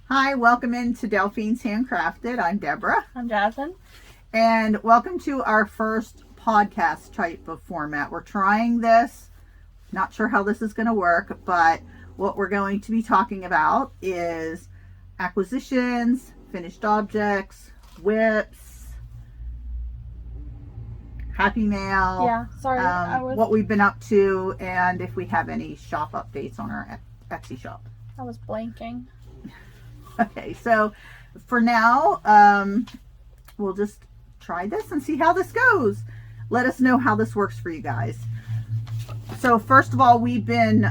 Hi, welcome into Delphine's Handcrafted. I'm Deborah. I'm Jasmine. And welcome to our first podcast type of format. We're trying this. Not sure how this is going to work, but what we're going to be talking about is acquisitions, finished objects, whips, happy mail. Yeah, sorry. What we've been up to, and if we have any shop updates on our Etsy shop. I was blanking. Okay, so for now, we'll just try this and see how this goes. Let us know how this works for you guys. So first of all, we've been,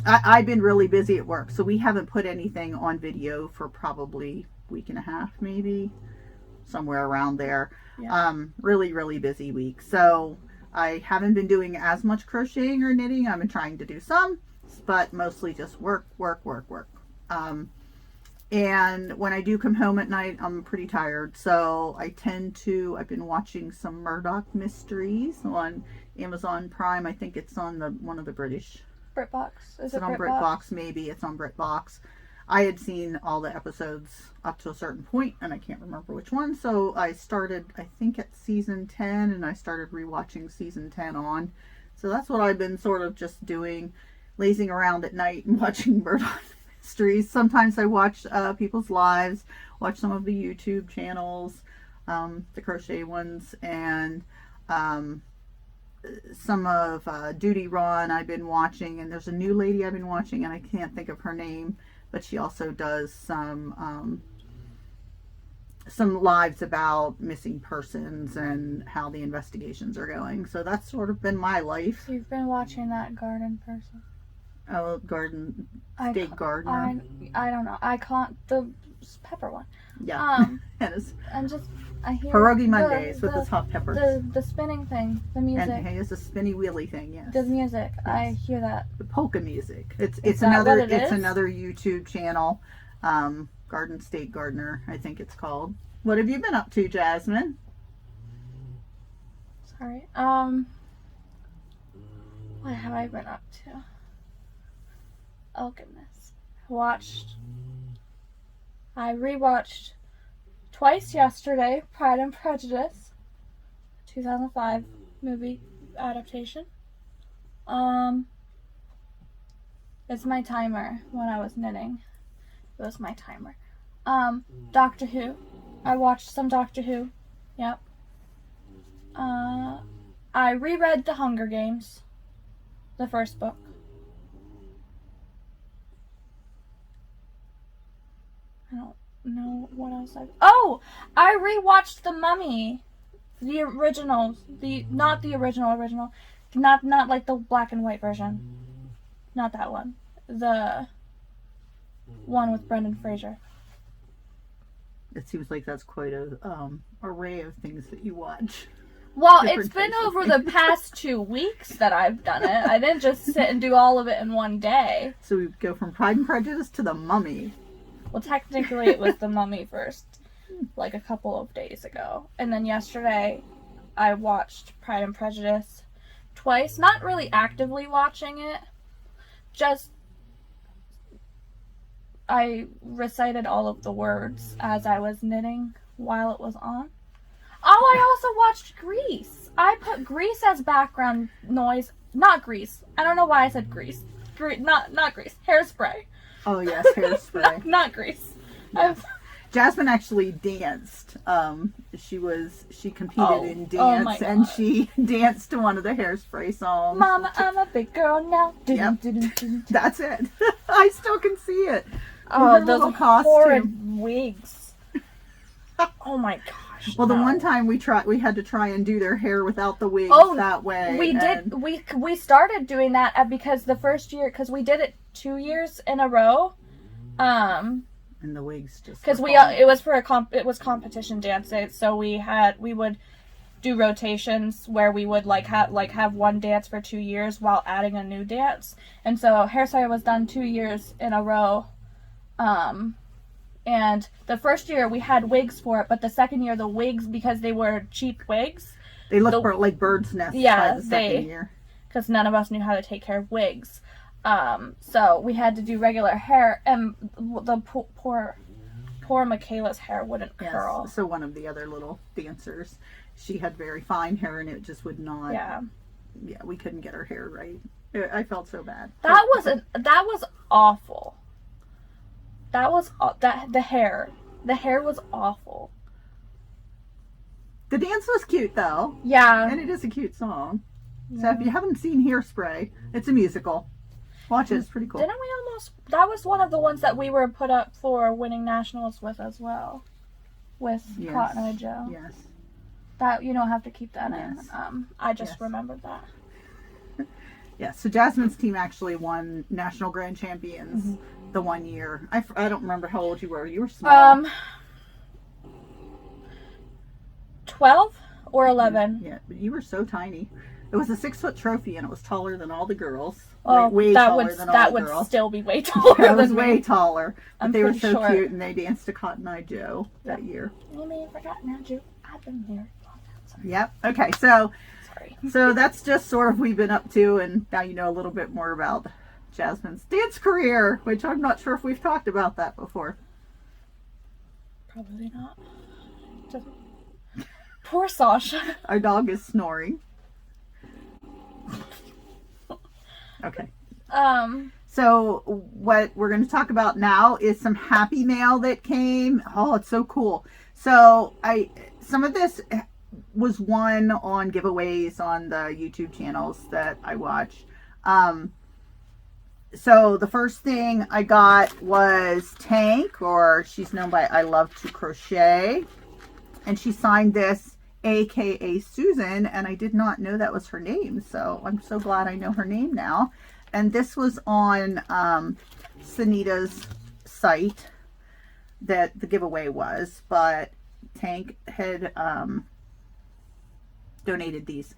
I've been really busy at work, so we haven't put anything on video for probably a week and a half, maybe, somewhere around there. Yeah. Really busy week. So I haven't been doing as much crocheting or knitting. I've been trying to do some, but mostly just work. And when I do come home at night, I'm pretty tired. So I've been watching some Murdoch Mysteries on Amazon Prime. I think it's on one of the British. BritBox. Is it on BritBox? Maybe it's on BritBox. I had seen all the episodes up to a certain point, and I can't remember which one. So I started, I think, at season 10, and I started rewatching season 10 on. So that's what I've been sort of just doing, lazing around at night and watching Murdoch Mysteries. Sometimes I watch people's lives, watch some of the YouTube channels, the crochet ones, and some of Duty Run I've been watching. And there's a new lady I've been watching, and I can't think of her name, but she also does some lives about missing persons and how the investigations are going. So that's sort of been my life. You've been watching that garden person. Oh, State Gardener. I don't know. I can't. The pepper one. Yeah. I hear Pierogi Mondays with the hot peppers. The spinning thing. The music. And hey, it's a spinny wheelie thing. Yes. The music. Yes. I hear that. The polka music. It's another YouTube channel. Garden State Gardener, I think it's called. What have you been up to, Jasmine? Sorry. What have I been up to? Oh goodness. I rewatched twice yesterday Pride and Prejudice, 2005 movie adaptation. It's my timer when I was knitting. It was my timer. Doctor Who. I watched some Doctor Who. Yep. I reread The Hunger Games, the first book. I don't know what else I rewatched The Mummy. The original. Not the original. Not like the black and white version. Not that one. The one with Brendan Fraser. It seems like that's quite a array of things that you watch. Well, it's been over the past 2 weeks that I've done it. I didn't just sit and do all of it in one day. So we go from Pride and Prejudice to The Mummy. Well, technically it was The Mummy first, like a couple of days ago. And then yesterday I watched Pride and Prejudice twice. Not really actively watching it. Just I recited all of the words as I was knitting while it was on. Oh, I also watched Grease. I put Grease as background noise. Not Grease. I don't know why I said Grease. Not Grease. Hairspray. Oh yes, Hairspray. not Grease. Yeah. Jasmine actually danced. She competed in dance, and she danced to one of the Hairspray songs. Mama, I'm a big girl now. Yep. That's it. I still can see it. Oh, those horrid wigs. Oh my gosh. Well, the one time we had to try and do their hair without the wigs that way. We started doing that because the first year, because we did it 2 years in a row. And the wigs just because it was for it was competition dances, so we would do rotations where we would have one dance for 2 years while adding a new dance, and so Hairspray was done 2 years in a row. And the first year we had wigs for it, but the second year the wigs, because they were cheap wigs, they looked like birds' nests. Yeah, by the second year, because none of us knew how to take care of wigs. So we had to do regular hair, and the poor Michaela's hair wouldn't curl. So one of the other little dancers, she had very fine hair and it just would not. Yeah, we couldn't get her hair right. I felt so bad. That was awful. The hair was awful. The dance was cute though. Yeah. And it is a cute song. Yeah. So if you haven't seen Hairspray, it's a musical. Watch it, it's pretty cool. Didn't we that was one of the ones that we were put up for winning nationals with as well. With Cotton Eye Joe. Yes. That, you don't have to keep that in. I just remembered that. Yeah, so Jasmine's team actually won national grand champions the one year. I don't remember how old you were. You were small. 12 or 11. Yeah, but you were so tiny. It was a 6-foot trophy and it was taller than all the girls. Oh, way taller than all the girls. That would still be way taller. It was way taller. But they were so short. cute and they danced to Cotton Eye Joe that year. You may have forgotten how Joe. I've been there. Yep. Okay, so that's just sort of we've been up to, and now you know a little bit more about Jasmine's dance career, which I'm not sure if we've talked about that before. Probably not. Poor Sasha. Our dog is snoring. Okay. So what we're going to talk about now is some happy mail that came. Oh, it's so cool. So some of this was won on giveaways on the YouTube channels that I watch. So the first thing I got was Tank, or she's known by I Love to Crochet. And she signed this AKA Susan, and I did not know that was her name. So I'm so glad I know her name now. And this was on Sunita's site that the giveaway was, but Tank had donated these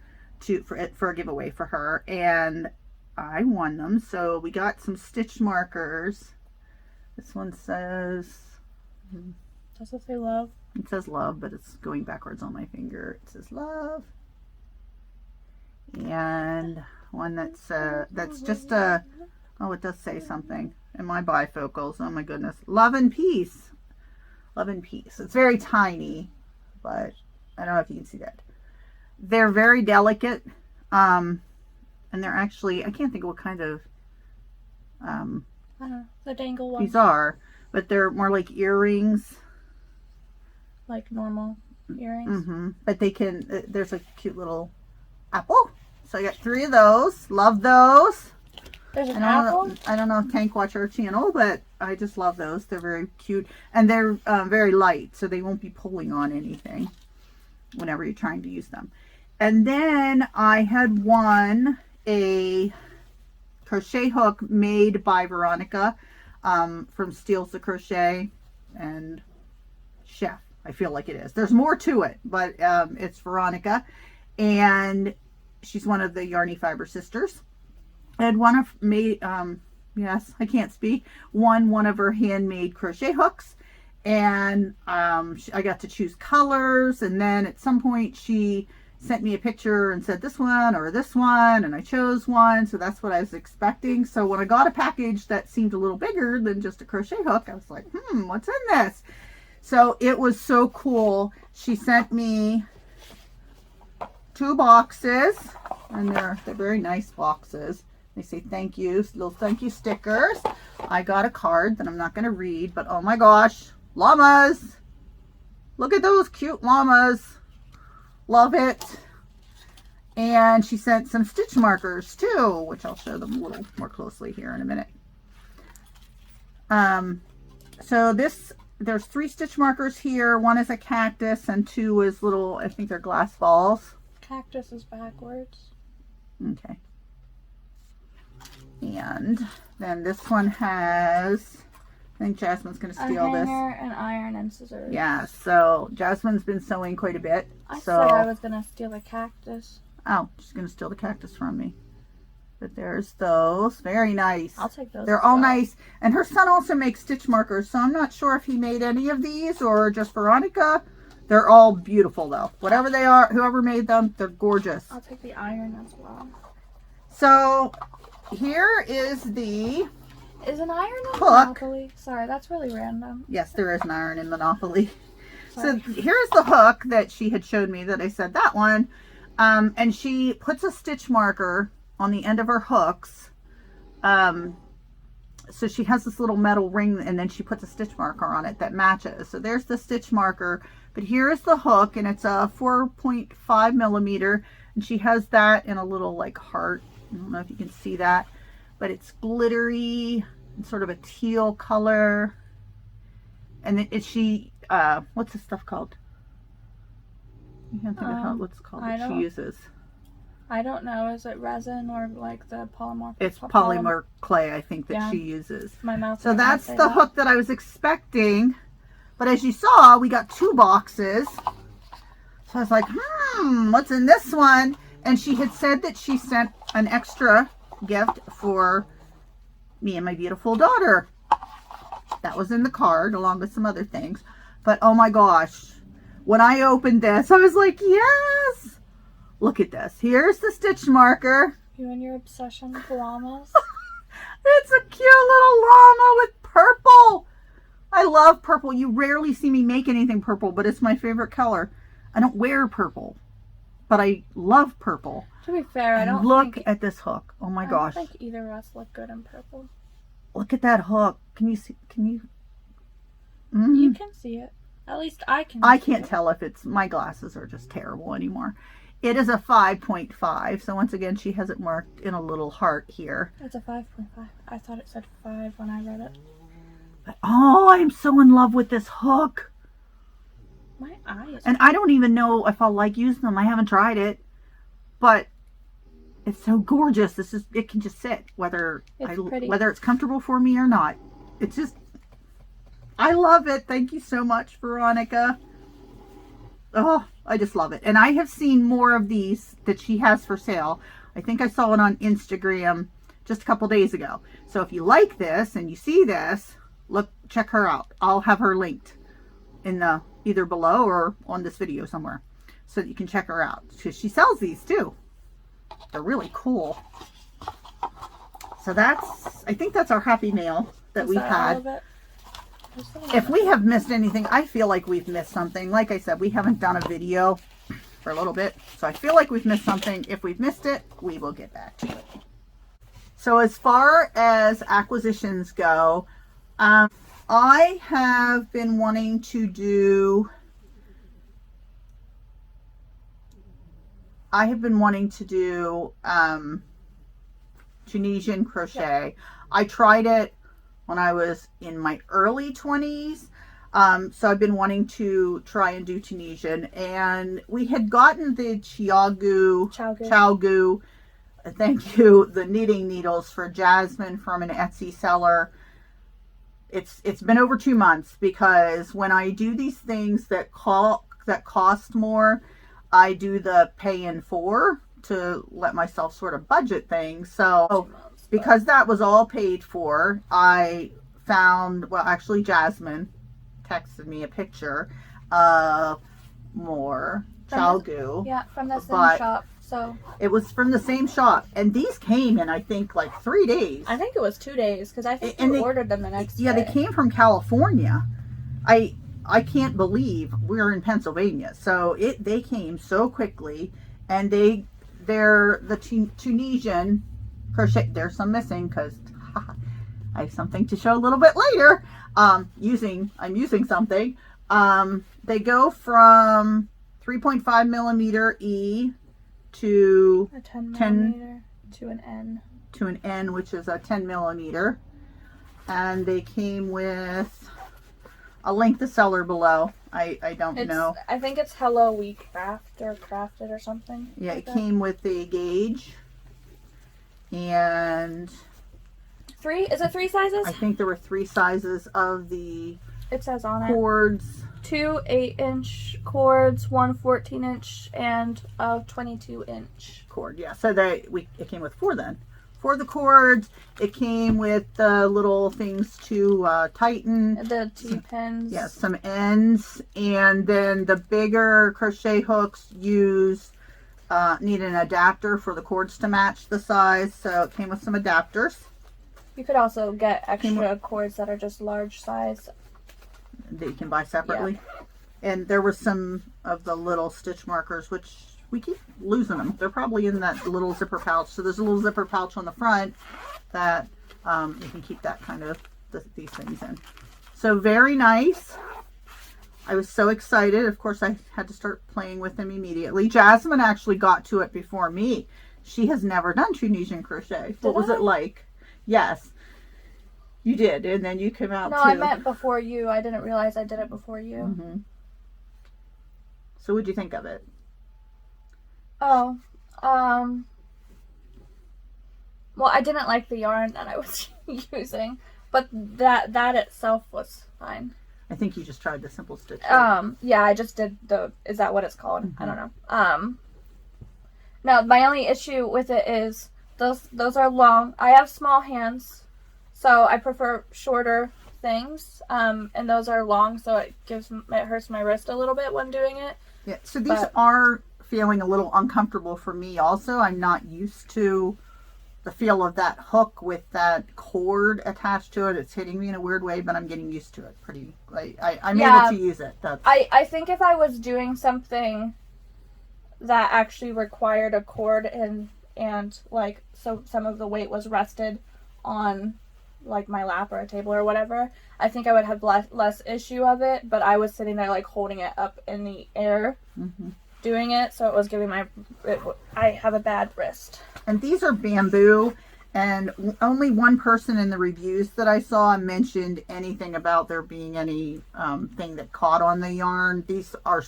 for a giveaway for her, and I won them. So we got some stitch markers. This one says, does it say love? It says love, but it's going backwards on my finger. It says love. And one that's just a, oh, it does say something in my bifocals. Oh my goodness. Love and peace. Love and peace. It's very tiny, but I don't know if you can see that. They're very delicate. And they're actually, I can't think of what kind of the dangle ones. These are, but they're more like earrings. Like normal earrings. But they can, there's a cute little apple. So I got 3 of those. Love those. There's an apple? I don't know if Tank watch our channel, but I just love those. They're very cute. And they're very light, so they won't be pulling on anything whenever you're trying to use them. And then I had won a crochet hook made by Veronica from Steals the Crochet and Chef. I feel like it is. There's more to it, but it's Veronica, and she's one of the Yarny Fiber sisters. And one of yes, I can't speak. One of her handmade crochet hooks, and I got to choose colors. And then at some point she sent me a picture and said this one or this one, and I chose one. So that's what I was expecting. So when I got a package that seemed a little bigger than just a crochet hook, I was like, what's in this? So it was so cool. She sent me 2 boxes, and they're very nice boxes. They say thank you, little thank you stickers. I got a card that I'm not going to read, but oh my gosh, llamas. Look at those cute llamas. Love it. And she sent some stitch markers too, which I'll show them a little more closely here in a minute. So there's 3 stitch markers here. 1 is a cactus and 2 is little, I think they're glass balls. Cactus is backwards. Okay. And then this one has, I think Jasmine's going to steal this. A hanger, an iron, and scissors. Yeah, so Jasmine's been sewing quite a bit. I said I was going to steal the cactus. Oh, she's going to steal the cactus from me. But there's those. Very nice. I'll take those. They're all nice. And her son also makes stitch markers, so I'm not sure if he made any of these or just Veronica. They're all beautiful though. Whatever they are, whoever made them, they're gorgeous. I'll take the iron as well. So here is the Is an iron in hook. Monopoly? Sorry, that's really random. Yes, there is an iron in Monopoly. Sorry. So here's the hook that she had showed me that I said that one. And she puts a stitch marker on the end of her hooks. So she has this little metal ring, and then she puts a stitch marker on it that matches. So there's the stitch marker, but here is the hook, and it's a 4.5 millimeter, and she has that in a little like heart. I don't know if you can see that, but it's glittery, sort of a teal color. And then what's this stuff called? I can't think of what's called that she uses. I don't know. Is it resin or like the polymer? It's polymer clay, I think, that she uses. My mouth. So that's the hook that I was expecting. But as you saw, we got 2 boxes. So I was like, what's in this one? And she had said that she sent an extra gift for me and my beautiful daughter. That was in the card along with some other things. But oh my gosh, when I opened this, I was like, yes! Look at this. Here's the stitch marker. You and your obsession with llamas. It's a cute little llama with purple. I love purple. You rarely see me make anything purple, but it's my favorite color. I don't wear purple, but I love purple. To be fair, I don't look at this hook. Oh my gosh. I don't think either of us look good in purple. Look at that hook. Can you see? Can you? You can see it. At least I can. I can't tell if it's, my glasses are just terrible anymore. It is a 5.5. So once again, she has it marked in a little heart here. It's a 5.5. I thought it said 5 when I read it. But, oh, I'm so in love with this hook. My eyes. And I don't even know if I'll like using them. I haven't tried it, but it's so gorgeous. It can just sit whether it's comfortable for me or not. It's just, I love it. Thank you so much, Veronica. Oh, I just love it. And I have seen more of these that she has for sale. I think I saw it on Instagram just a couple days ago. So if you like this and you see this, look, check her out. I'll have her linked in the either below or on this video somewhere so that you can check her out, because she sells these too. They're really cool. So I think that's our happy mail that we've had. If we have missed anything, I feel like we've missed something. Like I said, we haven't done a video for a little bit, so I feel like we've missed something. If we've missed it, we will get back to it. So as far as acquisitions go, I have been wanting to do Tunisian crochet. I tried it when I was in my early 20s. So I've been wanting to try and do Tunisian, and we had gotten the Chaogu, thank you, the knitting needles for Jasmine from an Etsy seller. It's been over 2 months, because when I do these things that cost more, I do the pay in 4 to let myself sort of budget things. So because that was all paid for, I found, well, actually Jasmine texted me a picture of more Chaogu. Yeah, from the same shop. So it was from the same shop, and these came in, I think, like 3 days. I think it was 2 days, because I think you ordered them the next day. Yeah, they came from California. I can't believe we're in Pennsylvania. So they came so quickly, and they're the Tunisian crochet. There's some missing because I have something to show a little bit later. I'm using something. They go from 3.5 millimeter E to a 10 millimeter to an N. To an N, which is a 10 millimeter. And they came with, I'll link the seller below. I don't know. I think it's Hello We Craft or Crafted or something. Yeah, it came with the gauge. And 3? Is it 3 sizes? I think there were 3 sizes of the it says on cords. 2 8-inch cords, 1 14-inch, and a 22-inch cord. Yeah, so it came with 4 then. For the cords, it came with the little things to tighten. The T-pins. Yeah, some ends. And then the bigger crochet hooks use needed an adapter for the cords to match the size, so it came with some adapters. You could also get extra cords that are just large size that you can buy separately. Yeah. And there were some of the little stitch markers, which we keep losing them. They're probably in that little zipper pouch. So there's a little zipper pouch on the front that you can keep that kind of these things in. So very nice. I was so excited. Of course, I had to start playing with them immediately. Jasmine actually got to it before me. She has never done Tunisian crochet. What was it like? Yes, you did, and then you came out. No, I meant before you. I didn't realize I did it before you. Mm-hmm. So, what'd you think of it? Oh, well, I didn't like the yarn that I was using, but that itself was fine. I think you just tried the simple stitch. Yeah, I just did is that what it's called? Mm-hmm. I don't know. No, my only issue with it is those are long. I have small hands, so I prefer shorter things. And those are long, so it hurts my wrist a little bit when doing it. Yeah, so these are feeling a little uncomfortable for me also. I'm not used to the feel of that hook with that cord attached to it. It's hitting me in a weird way, but I'm getting used to it pretty. I'm able to use it. I think if I was doing something that actually required a cord and like so some of the weight was rested on like my lap or a table or whatever, I think I would have less issue of it. But I was sitting there like holding it up in the air. Mm-hmm. Doing it, so it was giving I have a bad wrist. And these are bamboo, and only one person in the reviews that I saw mentioned anything about there being any thing that caught on the yarn. These are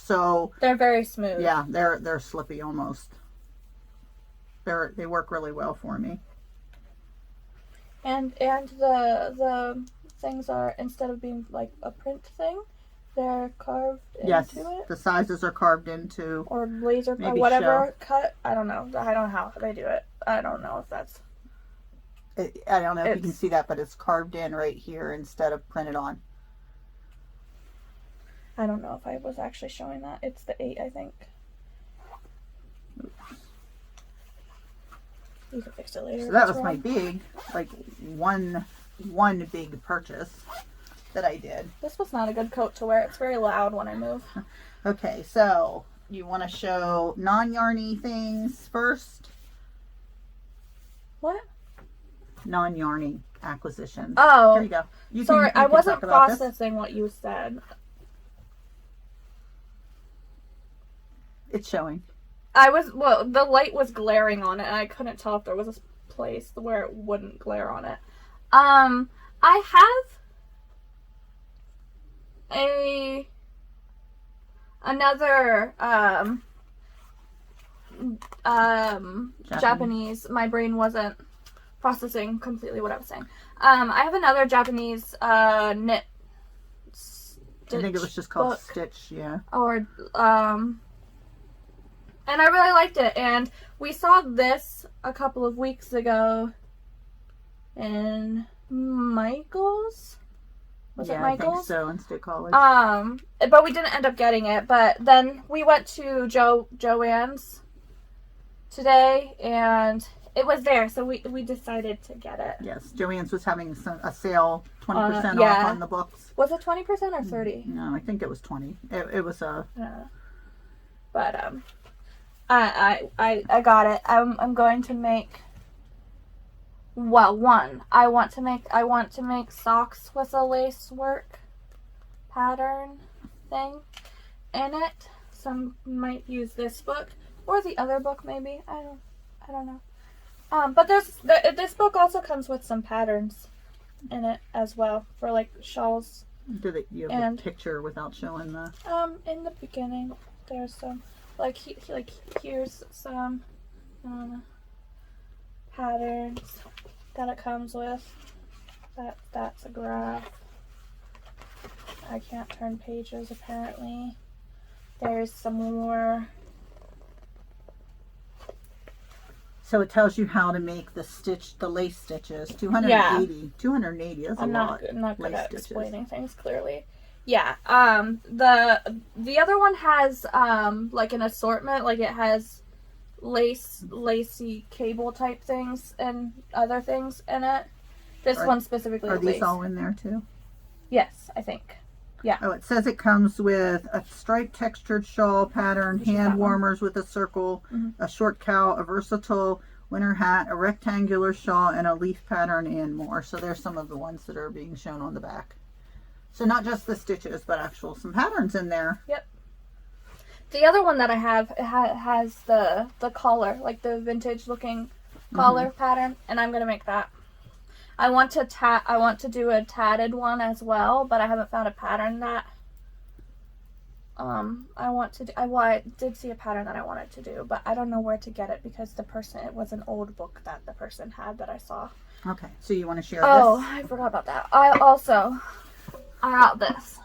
they're very smooth. Yeah, they're slippy almost. They work really well for me. And the things are, instead of being like a print thing, they're carved into it. The sizes are carved into. Or laser or whatever cut. I don't know. I don't know how they do it. I don't know if that's. I don't know if you can see that, but it's carved in right here instead of printed on. I don't know if I was actually showing that. It's the 8, I think. Oops. You can fix it later. So that was my big, one big purchase that I did. This was not a good coat to wear. It's very loud when I move. Okay, so you want to show non-yarny things first? What? Non-yarny acquisitions. Oh. There you go. Sorry, I wasn't processing what you said. It's showing. The light was glaring on it, and I couldn't tell if there was a place where it wouldn't glare on it. I have another Japanese. My brain wasn't processing completely what I was saying. I have another Japanese knit stitch. I think it was just called book. Stitch, yeah. Or and I really liked it. And we saw this a couple of weeks ago in Michael's. Was it Michael's? I think so, in State College. But we didn't end up getting it. But then we went to Joann's today, and it was there, so we decided to get it. Yes, Joann's was having a sale, 20% off on the books. Was it 20% or 30%? No, I think it was 20. It was a. But I got it. I'm going to make. Well, I want to make socks with a lace work pattern thing in it. Some might use this book or the other book maybe. I don't know. But this book also comes with some patterns in it as well for like shawls. You have a picture without showing the. In the beginning, there's some here's some patterns that it comes with. That's a graph. I can't turn pages apparently. There's some more. So it tells you how to make the lace stitches. 280. Yeah. 280 is a lot. I'm not good at explaining things clearly. Yeah. The other one has like an assortment. Like it has lacy cable type things and other things in it. This one specifically. Are these all in there too? Yes, I think. Yeah. Oh, it says it comes with a striped textured shawl pattern, hand warmers with a circle, a short cowl, a versatile winter hat, a rectangular shawl, and a leaf pattern, and more. So there's some of the ones that are being shown on the back. So not just the stitches, but actual some patterns in there. Yep. The other one that I have has the collar, like the vintage looking collar pattern, and I'm gonna make that. I want to do a tatted one as well, but I haven't found a pattern that I did see a pattern that I wanted to do, but I don't know where to get it because it was an old book that the person had that I saw. Okay, so you want to share Oh, this? I forgot about that. I got this.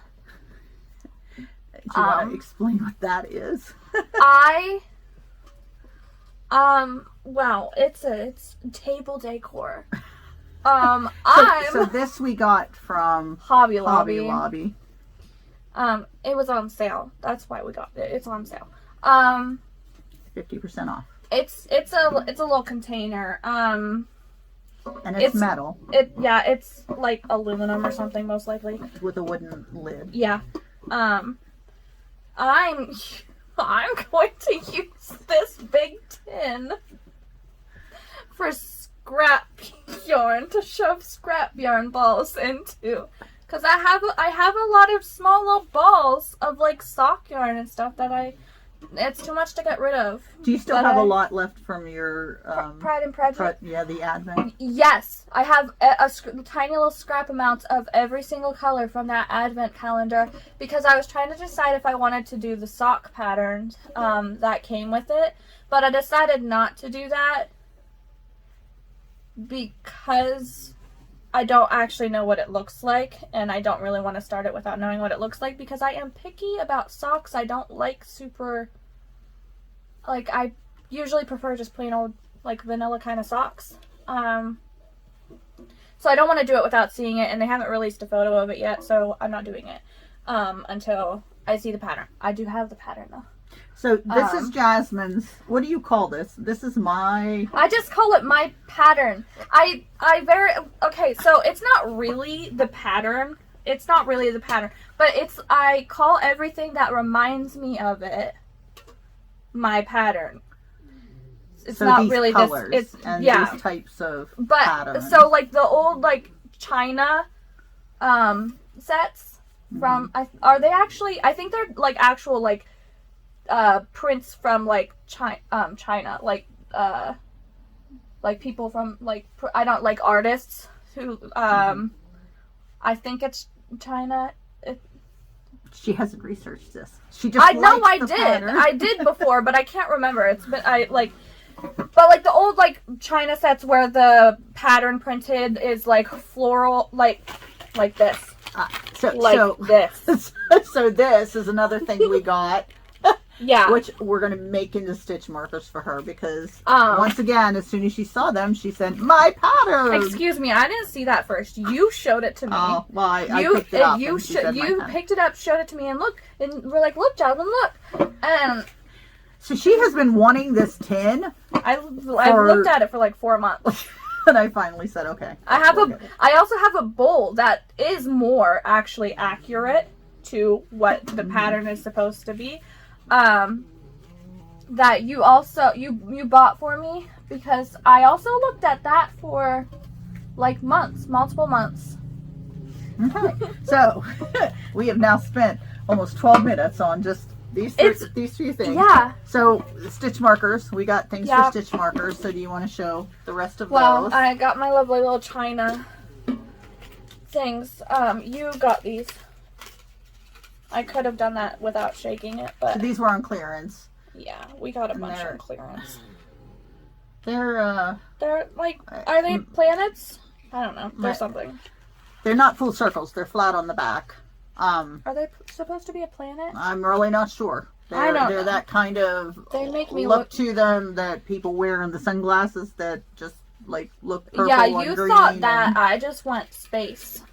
Do you want to explain what that is? Wow, it's table decor. So this we got from Hobby Lobby. It was on sale. That's why we got it. It's on sale. 50% off. It's a little container. And it's metal. It's like aluminum or something, most likely. With a wooden lid. Yeah. I'm going to use this big tin for scrap yarn to shove scrap yarn balls into, because I have a lot of small little balls of like sock yarn and stuff that it's too much to get rid of. Do you still have a lot left from your Pride and Prejudice? The Advent. Yes, I have a tiny little scrap amounts of every single color from that Advent calendar, because I was trying to decide if I wanted to do the sock pattern that came with it, but I decided not to do that because I don't actually know what it looks like, and I don't really want to start it without knowing what it looks like, because I am picky about socks. I don't like I usually prefer just plain old like vanilla kind of socks. So I don't want to do it without seeing it, and they haven't released a photo of it yet, so I'm not doing it until I see the pattern. I do have the pattern though. So this is Jasmine's. What do you call this? This is my... I just call it my pattern. Okay, so it's not really the pattern. It's not really the pattern. But I call everything that reminds me of it my pattern. It's so not these colors colors and these types of patterns. So like the old like China sets from... Are they actually... I think they're like actual like... prints from like China, like people from like I don't like artists who I think it's China. She hasn't researched this. She just I did before, but I can't remember. It's been but like the old like China sets where the pattern printed is like floral, like this. This. So this is another thing we got. Yeah. Which we're going to make into stitch markers for her, because once again, as soon as she saw them, she said, my pattern! Excuse me, I didn't see that first. You showed it to me. Oh, well, I picked it up. You picked it up, showed it to me, and we're like, look, Jasmine, look. And so she has been wanting this tin. I looked at it for like 4 months. And I finally said, okay. I also have a bowl that is more actually accurate to what the pattern is supposed to be. That you also you bought for me, because I also looked at that for like multiple months. Okay. So we have now spent almost 12 minutes on just these few things. Yeah. So stitch markers, we got things for stitch markers. So do you want to show the rest of those? Well, I got my lovely little China things. You got these. I could have done that without shaking it, but... So these were on clearance. Yeah, we got a bunch on clearance. They're like... Are they planets? I don't know. They're something. They're not full circles. They're flat on the back. Are they supposed to be a planet? I'm really not sure. I don't know. They're that kind of... They make me look to them that people wear in the sunglasses that just, like, look purple and green. Yeah, you thought that. I just went space.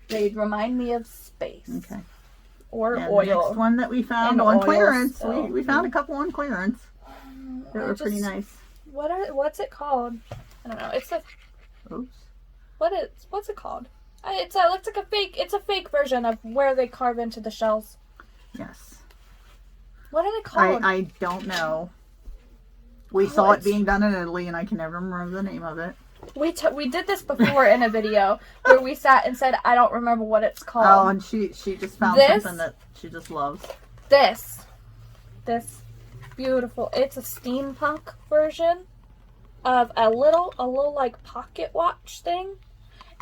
They'd remind me of space. Okay. Or and oil. The next one that we found on clearance. We found a couple on clearance. They were pretty nice. What's it called? I don't know. It's a. Oops. What's it called? It looks like a fake. It's a fake version of where they carve into the shells. Yes. What are they called? I don't know. We saw it being done in Italy, and I can never remember the name of it. We did this before in a video where we sat and said, I don't remember what it's called. Oh, and she just found something that she just loves. This beautiful. It's a steampunk version of a little like pocket watch thing,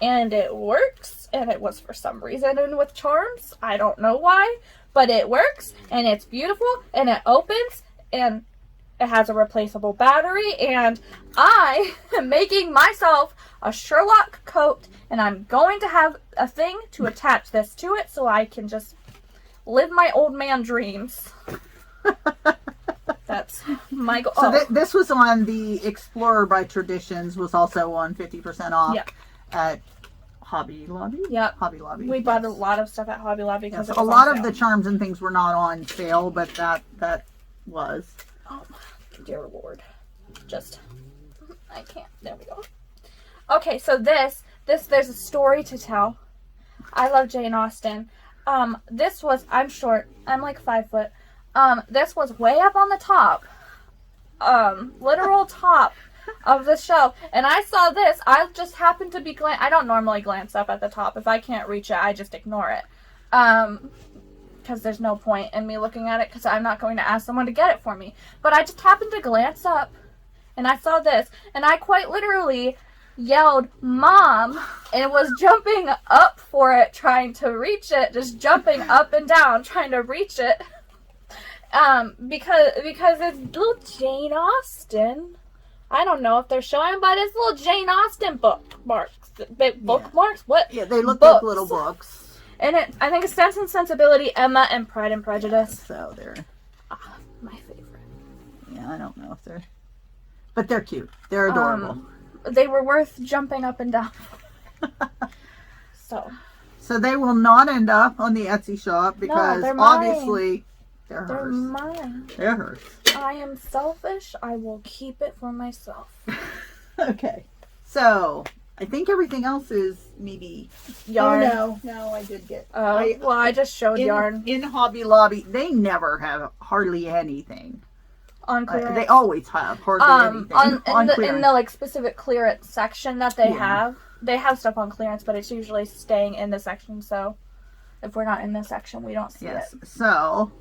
and it works. And it was for some reason and with charms. I don't know why, but it works, and it's beautiful, and it opens, and it has a replaceable battery, and I am making myself a Sherlock coat, and I'm going to have a thing to attach this to it so I can just live my old man dreams. That's my goal. So this was on the Explorer by Traditions, was also on 50% off at Hobby Lobby? Yep. Hobby Lobby. We bought a lot of stuff at Hobby Lobby because a lot of the charms and things were not on sale, but that was. Oh, dear Lord. I can't. There we go. Okay, so there's a story to tell. I love Jane Austen. This was, I'm short. I'm like 5 foot. This was way up on the top. Literal top of the shelf. And I saw this. I just happened to be I don't normally glance up at the top. If I can't reach it, I just ignore it. Because there's no point in me looking at it because I'm not going to ask someone to get it for me. But I just happened to glance up and I saw this, and I quite literally yelled, "Mom," and was jumping up for it, trying to reach it, just jumping up and down, trying to reach it. Because it's little Jane Austen. I don't know if they're showing, but it's little Jane Austen bookmarks. Bookmarks? What? Yeah, they look like little books. And I think it's Sense and Sensibility, Emma, and Pride and Prejudice. So they're my favorite. Yeah, I don't know if they're, but they're cute. They're adorable. They were worth jumping up and down. So they will not end up on the Etsy shop because obviously they're hers. They're mine. They're hers. I am selfish. I will keep it for myself. Okay. So I think everything else is maybe yarn. Oh, no, I did get. I just showed yarn in Hobby Lobby. They never have hardly anything on clearance. They always have hardly anything in the like specific clearance section that they have. They have stuff on clearance, but it's usually staying in the section. So if we're not in the section, we don't see it. So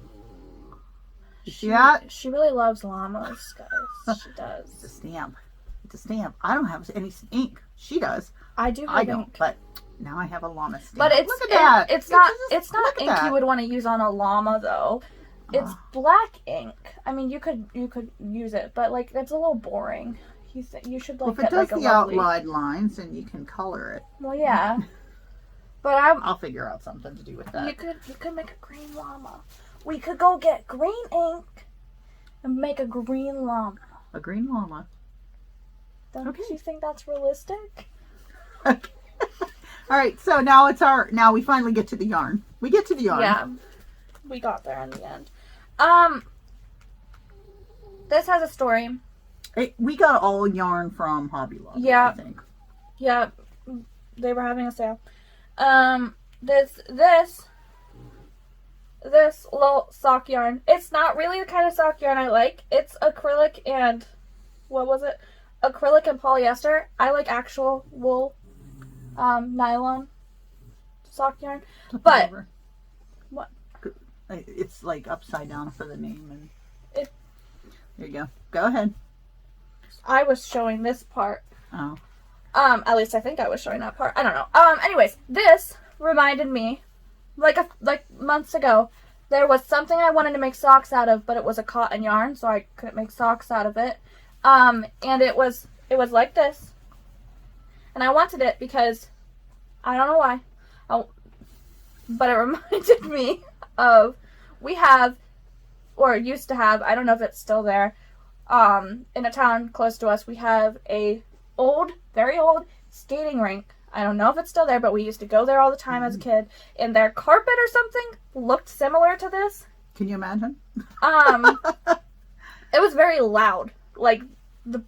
she really loves llamas, guys. She does. It's a stamp. I don't have any ink. She does. I do have ink. But now I have a llama stamp. But look at that. It's not ink you would want to use on a llama though. It's black ink. I mean, you could use it, but like it's a little boring. You should like if it does the outlined lines, and you can color it. Well, yeah. But I'll figure out something to do with that. You could make a green llama. We could go get green ink and make a green llama. A green llama. Don't you think that's realistic? All right, so now we finally get to the yarn. We get to the yarn. Yeah, we got there in the end. This has a story. We got all yarn from Hobby Lobby. Yeah, I think. Yeah, they were having a sale. This little sock yarn. It's not really the kind of sock yarn I like. It's acrylic and acrylic and polyester. I like actual wool, nylon sock yarn. But what? It's like upside down for the name, and there you go. Go ahead. I was showing this part. Oh. At least I think I was showing that part. I don't know. Anyways, this reminded me, like months ago, there was something I wanted to make socks out of, but it was a cotton yarn, so I couldn't make socks out of it. And it was like this. And I wanted it because I don't know why. But it reminded me of we have, or used to have, I don't know if it's still there, in a town close to us, we have a very old skating rink. I don't know if it's still there, but we used to go there all the time as a kid. And their carpet or something looked similar to this. Can you imagine? It was very loud. Like the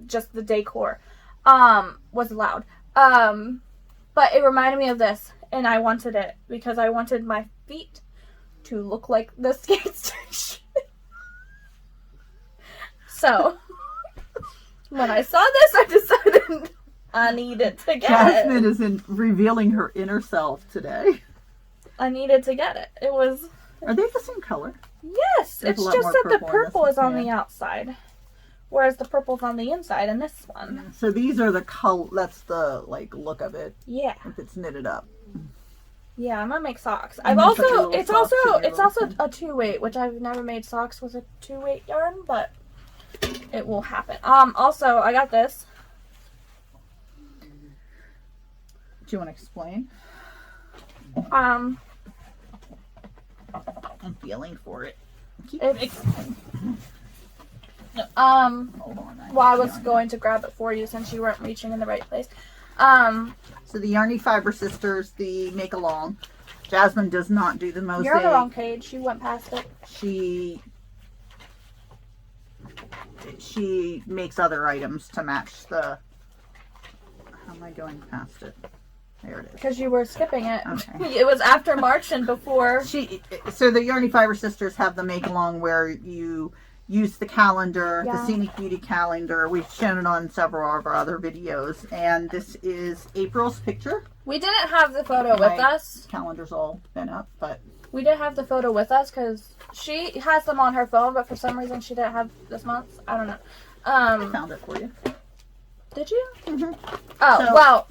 just the decor was loud. But it reminded me of this, and I wanted it because I wanted my feet to look like the skate station. So when I saw this, I decided I needed to get Jasmine it. is revealing her inner self today. I needed to get it. It was... Are they the same color? Yes, There's it's a lot just more that the purple in this purple one, is on yeah. the outside, whereas the purple's on the inside in this one. So these are the color. That's the like look of it. Yeah, If it's knitted up. yeah, I'm gonna make socks. And I've then put your also, little it's socks also, in your it's little also thing. a 2-weight, which I've never made socks with a 2-weight yarn, but it will happen. Also, I got this. Do you want to explain? Um, I'm feeling for it. Keep It's- mixing. Hold on. well, I was going to grab it for you since you weren't reaching in the right place. So the Yarny Fiber Sisters, the make along. Jasmine does not do the mosaic. You're on the wrong page. You went past it. She makes other items to match the. How am I going past it? There it is. Because you were skipping it. Okay. It was after March and before. So the Yarny Fiber Sisters have the make along where you use the calendar, Yeah. the Scenic Beauty calendar. We've shown it on several of our other videos, and this is April's picture. We didn't have the photo with My us. calendar's all been up, but We didn't have the photo with us because she has them on her phone, but for some reason she didn't have this month. I don't know. I found it for you. Did you? Mm-hmm. Oh, So, well,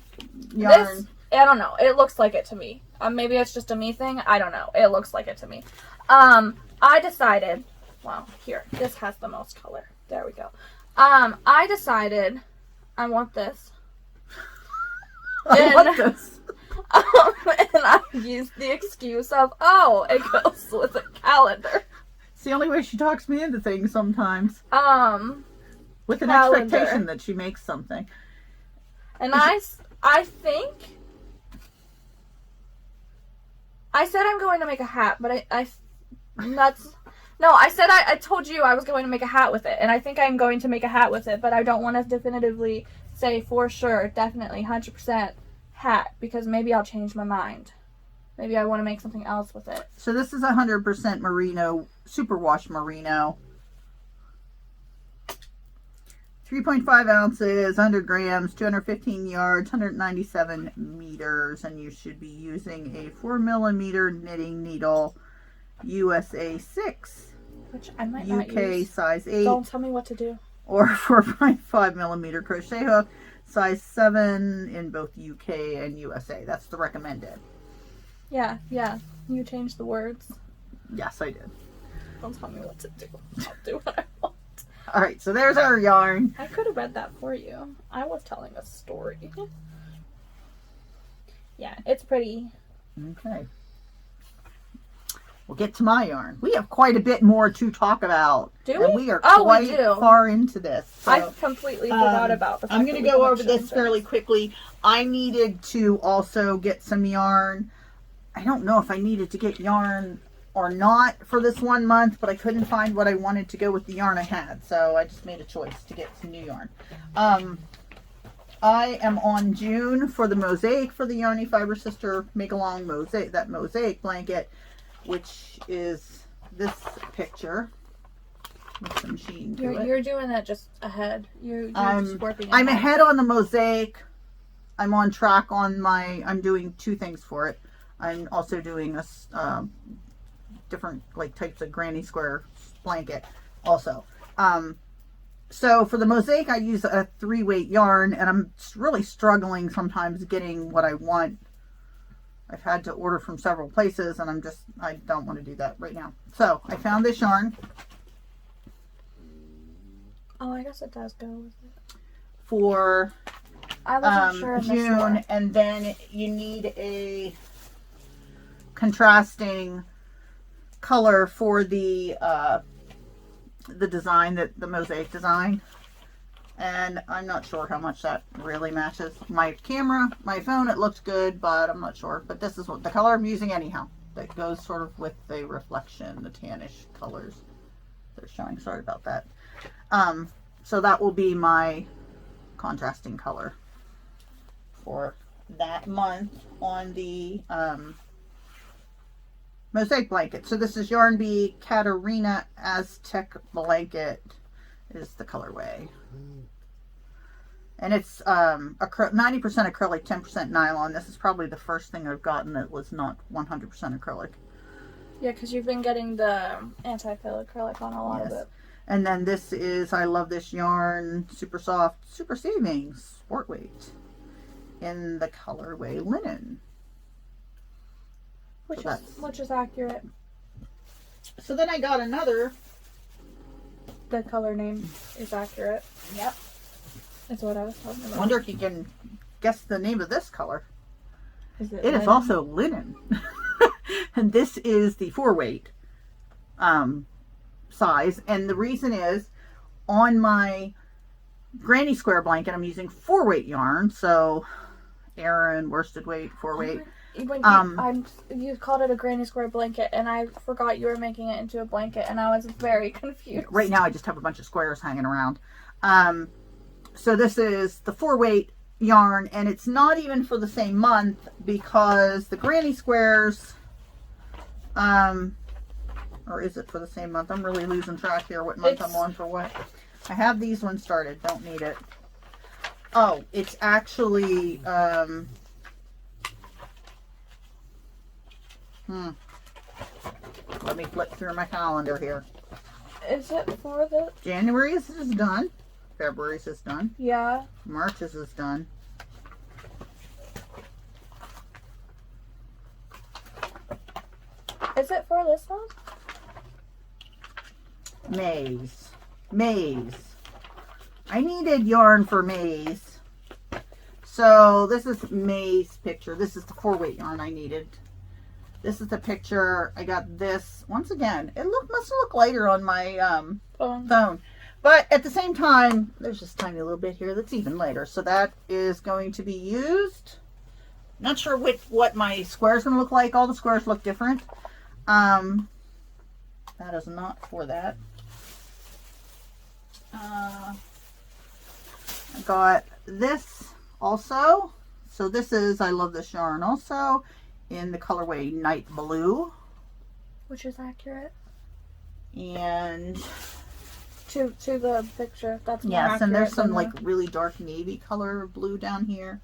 Yarn. this, I don't know. It looks like it to me. Maybe it's just a me thing. I don't know. It looks like it to me. I decided, well, here, this has the most color. There we go. I decided I want this. I want this. And I used the excuse of, oh, it goes with a calendar. It's the only way she talks me into things sometimes. With an Calendar. expectation that she makes something. And I think I said I'm going to make a hat, but I said I told you I was going to make a hat with it, and I think I'm going to make a hat with it, but I don't want to definitively say for sure, definitely, 100% hat, because maybe I'll change my mind. Maybe I want to make something else with it. So this is 100% merino, superwash merino. 3.5 ounces, 100 grams, 215 yards, 197 meters, and you should be using a 4mm knitting needle, USA 6, Which I might not UK use. size 8, Don't tell me what to do. or 4.5mm crochet hook, size 7 in both UK and USA. That's the recommended. Yeah. You changed the words. Yes, I did. Don't tell me what to do. I'll do what I want. All right, so there's our yarn. I could have read that for you. I was telling a story. Yeah, it's pretty. Okay. We'll get to my yarn. We have quite a bit more to talk about. Do And we? we are Oh, we quite do. far into this. So, I completely forgot about the fact I'm going that to we go have over this extensions. fairly quickly. I needed to also get some yarn. I don't know if I needed to get yarn or not for this 1 month, but I couldn't find what I wanted to go with the yarn I had. So I just made a choice to get some new yarn. I am on June for the Mosaic for the Yarny Fiber Sister Make Along Mosaic, that Mosaic blanket, which is this picture with some sheen to it. You're doing that just ahead. You're just working I'm ahead on the Mosaic. I'm on track on I'm doing 2 things for it. I'm also doing a different like types of granny square blanket also. So for the Mosaic, I use a 3-weight yarn, and I'm really struggling sometimes getting what I want. I've had to order from several places, and I don't want to do that right now. So I found this yarn Oh, I guess it does go with it. for I wasn't sure in the June, store. and then you need a contrasting color for the design, that the Mosaic design, and I'm not sure how much that really matches. My phone, it looked good, but I'm not sure. But this is what the color I'm using anyhow, that goes sort of with the reflection, the tannish colors. they're showing. Sorry about that. So that will be my contrasting color for that month on the Mosaic Blanket. So this is Yarn Bee Katarina Aztec Blanket is the colorway. And it's 90% acrylic, 10% nylon. This is probably the first thing I've gotten that was not 100% acrylic. Yeah, because you've been getting the anti-fill acrylic on a lot of it. And then this is, I love this yarn, super soft, super savings, sport weight, in the colorway linen. Which is accurate. So then I got another. The color name is accurate. Yep. That's what I was talking about. I wonder if you can guess the name of this color. Is it is also linen. And this is the 4-weight size. And the reason is, on my granny square blanket, I'm using 4-weight yarn. So, Aran, worsted weight, 4-weight. You called it a granny square blanket, and I forgot you were making it into a blanket, and I was very confused. Right now, I just have a bunch of squares hanging around. So this is the 4-weight yarn, and it's not even for the same month, because the granny squares, or is it for the same month? I'm really losing track here what month I'm on for what. I have these ones started, don't need it. Oh, it's actually, let me flip through my calendar here. Is it for the... January's is done. February's is done. Yeah. March's is done. Is it for this one? May's. I needed yarn for May's. So this is May's picture. This is the 4-weight yarn I needed. This is the picture. I got this. Once again, it must look lighter on my phone. But at the same time, there's just a tiny little bit here that's even lighter. So that is going to be used. Not sure what my square is going to look like. All the squares look different. That is not for that. I got this also. So this is, I love this yarn also, in the colorway Night Blue. Which is accurate. And to the picture. That's more yes, and there's some accurate like really dark navy color blue down here.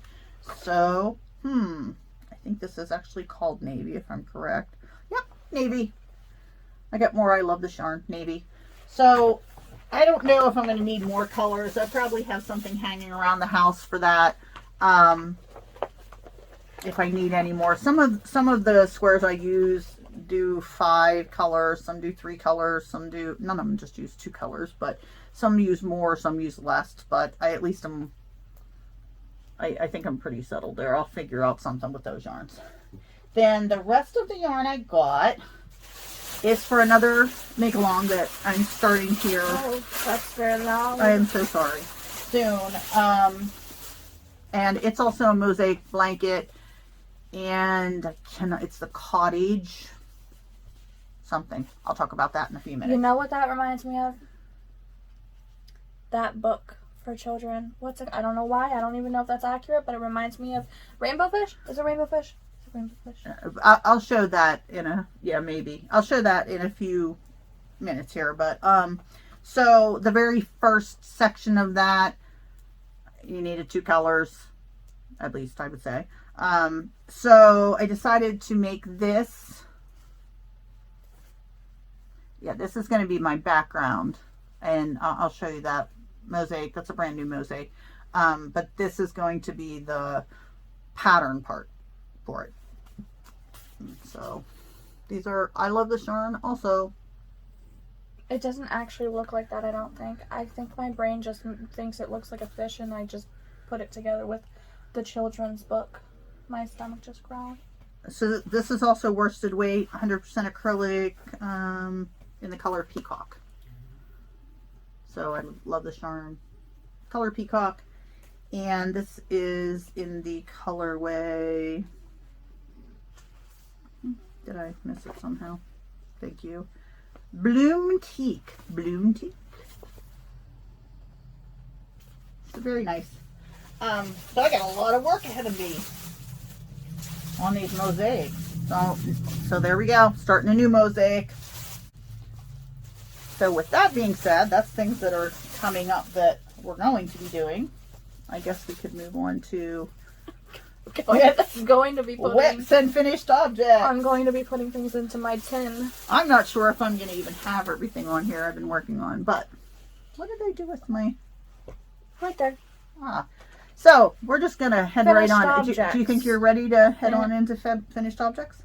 So, I think this is actually called navy if I'm correct. Yep, navy. I got more. I love this yarn, navy. So, I don't know if I'm going to need more colors. I probably have something hanging around the house for that. If I need any more. Some of the squares I use do 5 colors, some do 3 colors, some do, none of them just use 2 colors, but some use more, some use less, but I think I'm pretty settled there. I'll figure out something with those yarns. Then the rest of the yarn I got is for another make along that I'm starting here. Oh, that's very loud. I am so sorry. Soon. And it's also a Mosaic Blanket, and it's the cottage something. I'll talk about that in a few minutes. You know what that reminds me of? That book for children. What's it? I don't know why. I don't even know if that's accurate, but it reminds me of Rainbow Fish. Is it Rainbow Fish? Is it Rainbow Fish? I'll show that maybe. I'll show that in a few minutes here. But so the very first section of that, you needed 2 colors, at least I would say. So I decided to make this. Yeah, this is going to be my background, and I'll show you that mosaic. That's a brand new mosaic. But this is going to be the pattern part for it. So these are, I love this yarn also. It doesn't actually look like that, I don't think. I think my brain just thinks it looks like a fish, and I just put it together with the children's book. My stomach just growled. So this is also worsted weight, 100% acrylic, in the color Peacock. So I love this yarn. Color Peacock. And this is in the colorway. Did I miss it somehow? Thank you. Bloom Teak. Bloom Teak. It's very nice. So I got a lot of work ahead of me on these mosaics. So there we go. Starting a new mosaic. So with that being said, that's things that are coming up that we're going to be doing. I guess we could move on to going to be putting whips and finished objects. I'm going to be putting things into my tin. I'm not sure if I'm going to even have everything on here I've been working on, but what did I do with my... Right there. So we're just going to head Finished right on. objects. Do you think you're ready to head on into finished objects?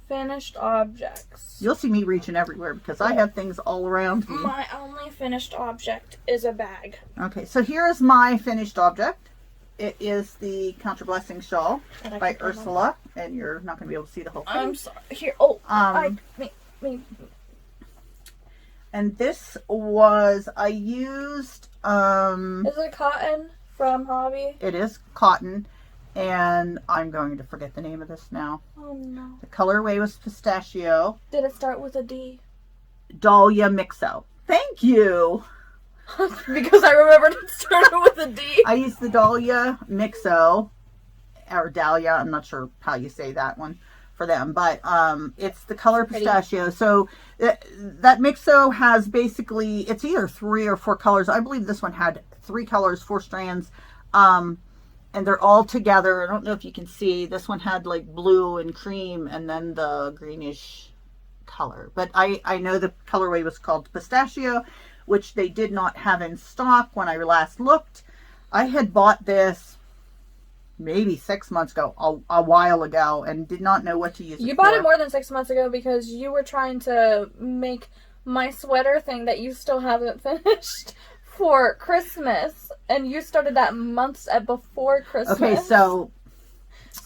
Finished objects. You'll see me reaching everywhere because I have things all around me. My only finished object is a bag. Okay, so here is my finished object. It is the Count Your Blessings shawl by Ursula, and you're not going to be able to see the whole thing. I'm sorry. Here. Oh, me. And this was, I used... Is it cotton from Hobby? It is cotton, and I'm going to forget the name of this now. Oh no. The colorway was pistachio. Did it start with a D? Dahlia Mixo. Thank you. Because I remembered it started with a D. I used the Dahlia Mixo, or Dahlia, I'm not sure how you say that one for them, but it's the color pistachio. So that Mixo has basically, it's either 3 or 4 colors. I believe this one had 3 colors, 4 strands, and they're all together. I don't know if you can see. This one had like blue and cream and then the greenish color. But I know the colorway was called pistachio, which they did not have in stock when I last looked. I had bought this maybe 6 months ago, a while ago, and did not know what to use it for. You bought it more than 6 months ago because you were trying to make my sweater thing that you still haven't finished for Christmas, and you started that months before Christmas. Okay, so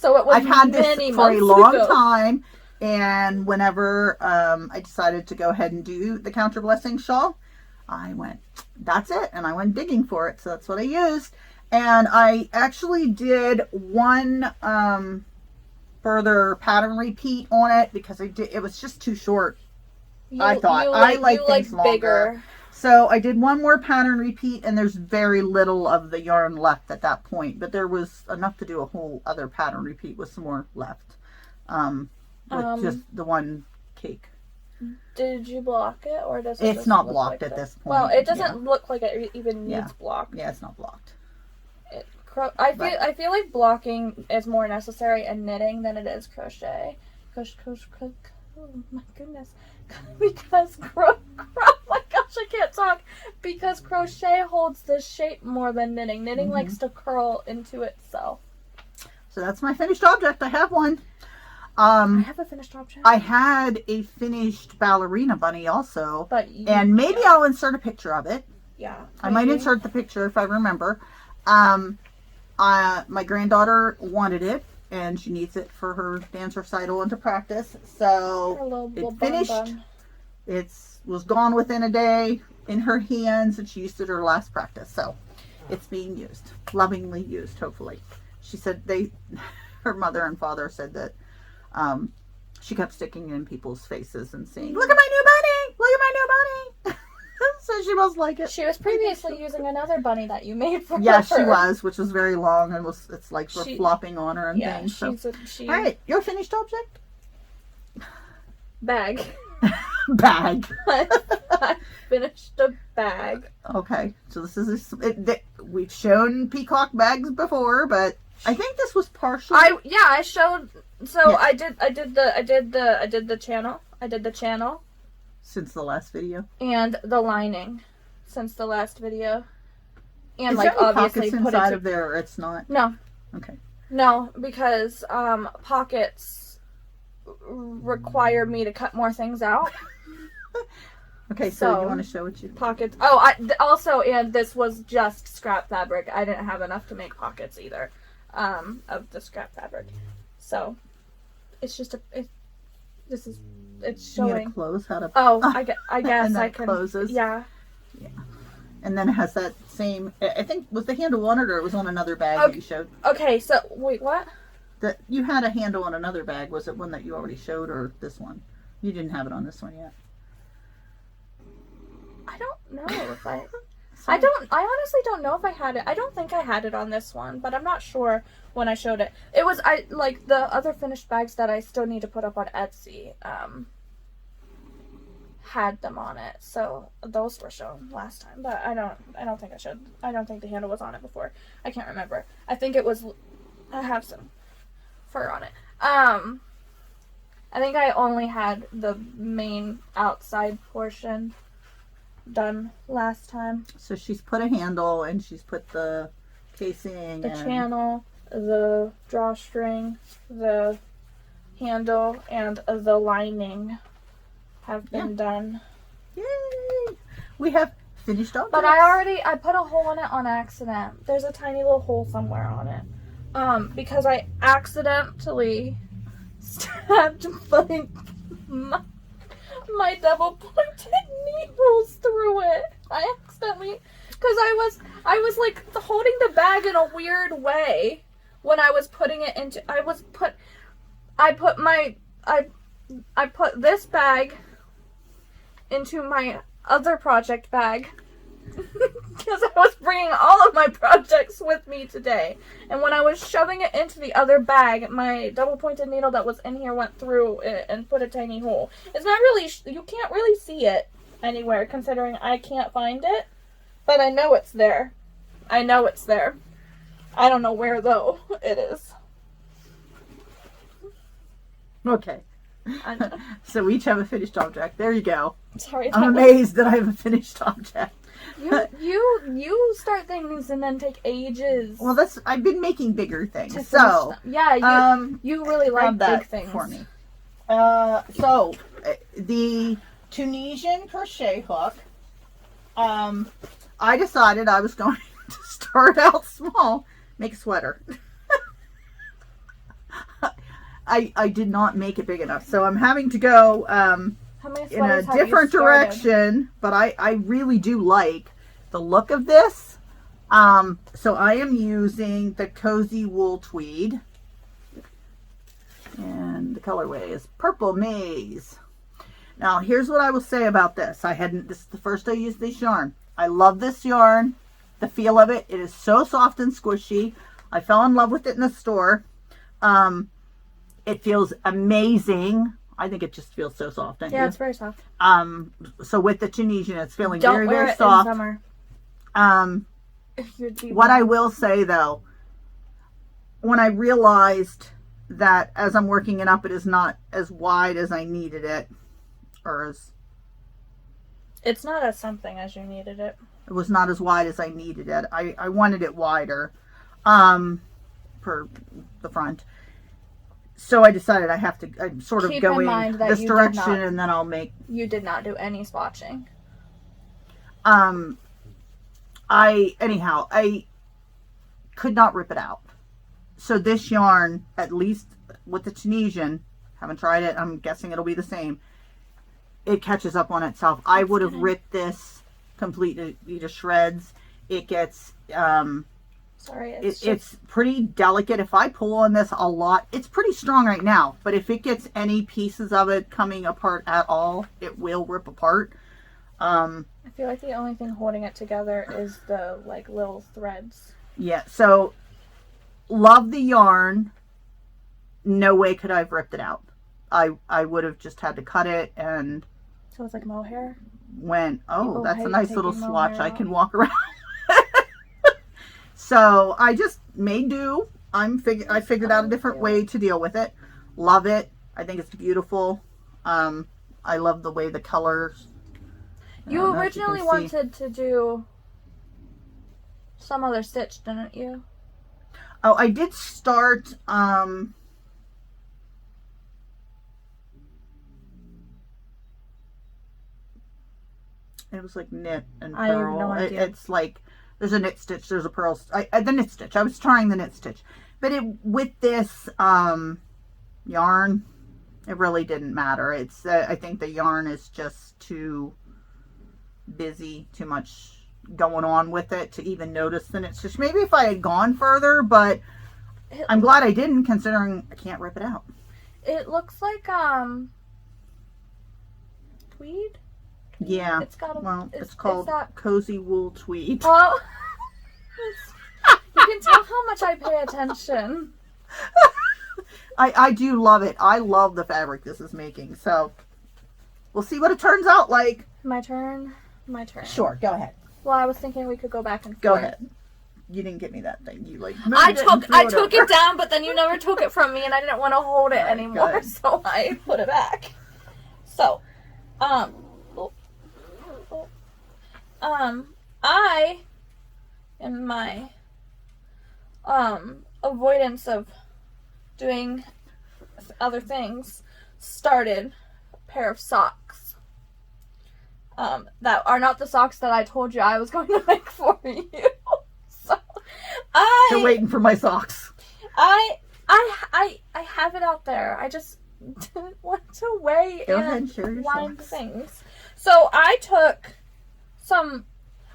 it was I've had this for a long ago. time, and whenever I decided to go ahead and do the Count Your Blessings shawl, I went, that's it, and I went digging for it, so that's what I used. And I actually did one further pattern repeat on it because it was just too short. I like things longer. Bigger. So I did one more pattern repeat, and there's very little of the yarn left at that point, but there was enough to do a whole other pattern repeat with some more left, with just the one cake. Did you block it, or does it? It's not blocked at this point. Well, it doesn't look like it even needs blocked. Yeah, it's not blocked. I feel like blocking is more necessary in knitting than it is crochet. Oh my goodness. Because oh my gosh, I can't talk. Because crochet holds the shape more than knitting. Knitting likes to curl into itself. So that's my finished object. I have one. I have a finished object. I had a finished ballerina bunny also. And maybe I'll insert a picture of it. Yeah. I might insert the picture if I remember. My granddaughter wanted it, and she needs it for her dance recital and to practice. So it finished. It was gone within a day in her hands, and she used it her last practice. So it's being used, lovingly used, hopefully. She said her mother and father said that she kept sticking it in people's faces and saying, "Look at my new bunny! Look at my new bunny!" So she must like it. She was previously using another bunny that you made for her. Yeah, she was, which was very long, and it's like we're flopping on her and things. So. All right, your finished object? Bag. Bag. I finished a bag. Okay, so this is we've shown peacock bags before, but I think this was partially. I showed. So yeah. I did the channel. I did the channel. Since the last video. And the lining. Since the last video. And is like there any obviously pockets inside of there, or it's not? No. Okay. No, because pockets require me to cut more things out. Okay, so you want to show what you pockets? Oh, also, and this was just scrap fabric. I didn't have enough to make pockets either, of the scrap fabric. So it's just it's showing. You gotta close how to. Oh, I guess and I can. Closes. Yeah. Yeah. And then it has that same. I think was the handle on it, or it was on another bag that you showed. Okay, so wait, what? That you had a handle on another bag. Was it one that you already showed, or this one? You didn't have it on this one yet. I don't know if I... So, I honestly don't know if I had it. I don't think I had it on this one, but I'm not sure when I showed it. It was, like, the other finished bags that I still need to put up on Etsy, had them on it. So those were shown last time, but I don't think I should. I don't think the handle was on it before. I can't remember. I think it was, I have some fur on it. I think I only had the main outside portion done last time. So she's put a handle and she's put the casing, The channel, the drawstring, the handle, and the lining have been done. Yay! We have finished objects. But I put a hole in it on accident. There's a tiny little hole somewhere on it. Because I accidentally stabbed my double pointed needles through it. I accidentally, because I was like holding the bag in a weird way when I was putting it into, I put this bag into my other project bag because I was bringing all of my projects with me today, and when I was shoving it into the other bag, my double pointed needle that was in here went through it and put a tiny hole. It's not really, you can't really see it anywhere considering I can't find it, but I know it's there. I know it's there. I don't know where though it is. Okay. So we each have a finished object. There you go. Sorry. I'm amazed that I have a finished object. You start things and then take ages. Well, I've been making bigger things. To So yeah, you really like that big things for me. So the Tunisian crochet hook. I decided I was going to start out small, make a sweater. I did not make it big enough, so I'm having to go in a different direction, but I really do like the look of this. So I am using the Cozy Wool Tweed, and the colorway is Purple Maze. Now here's what I will say about this. This is the first I used this yarn. I love this yarn, the feel of it. It is so soft and squishy. I fell in love with it in the store. It feels amazing. I think it just feels so soft. Yeah, it's very soft. So with the Tunisian, it's feeling Don't very, wear very it soft. in summer. What I will say though, when I realized that as I'm working it up, it is not as wide as I needed it, it's not as something as you needed it. It was not as wide as I needed it. I wanted it wider, per the front. So I decided I'm sort of going this direction, and then I'll make... You did not do any swatching. I could not rip it out. So this yarn, at least with the Tunisian, haven't tried it, I'm guessing it'll be the same. It catches up on itself. I would have ripped this completely to shreds. It gets... Sorry, it's pretty delicate. If I pull on this a lot, it's pretty strong right now, but if it gets any pieces of it coming apart at all, it will rip apart. I feel like the only thing holding it together is the like little threads. Yeah, so love the yarn. No way could I have ripped it out. I would have just had to cut it, and so it's like mohair. That's a nice little swatch. I can walk around. So I just made do. I figured out a different way to deal with it. Love it. I think it's beautiful. I love the way the colors. You originally wanted to do some other stitch, didn't you? Oh, I did start. It was like knit and purl. I have no idea. It's like. There's a knit stitch. There's a purl. The knit stitch. I was trying the knit stitch, but with this yarn, it really didn't matter. It's I think the yarn is just too busy, too much going on with it to even notice the knit stitch. Maybe if I had gone further, but I'm glad I didn't, considering I can't rip it out. It looks like tweed. Yeah. It's got a. Well, is it's called that? Cozy Wool Tweed. Oh. You can tell how much I pay attention. I do love it. I love the fabric this is making. So we'll see what it turns out like. My turn. Sure, go ahead. Well, I was thinking we could go back and forth. Go ahead. You didn't get me that thing. You like moved I it and threw took over. it down, but then you never took it from me, and I didn't want to hold it Right, anymore, good. so I put it back. So, I, in my avoidance of doing other things, started a pair of socks. That are not the socks that I told you I was going to make for you. So, You're waiting for my socks. I have it out there. I just didn't want to weigh Go and ahead, share your wind socks. things. So I took some.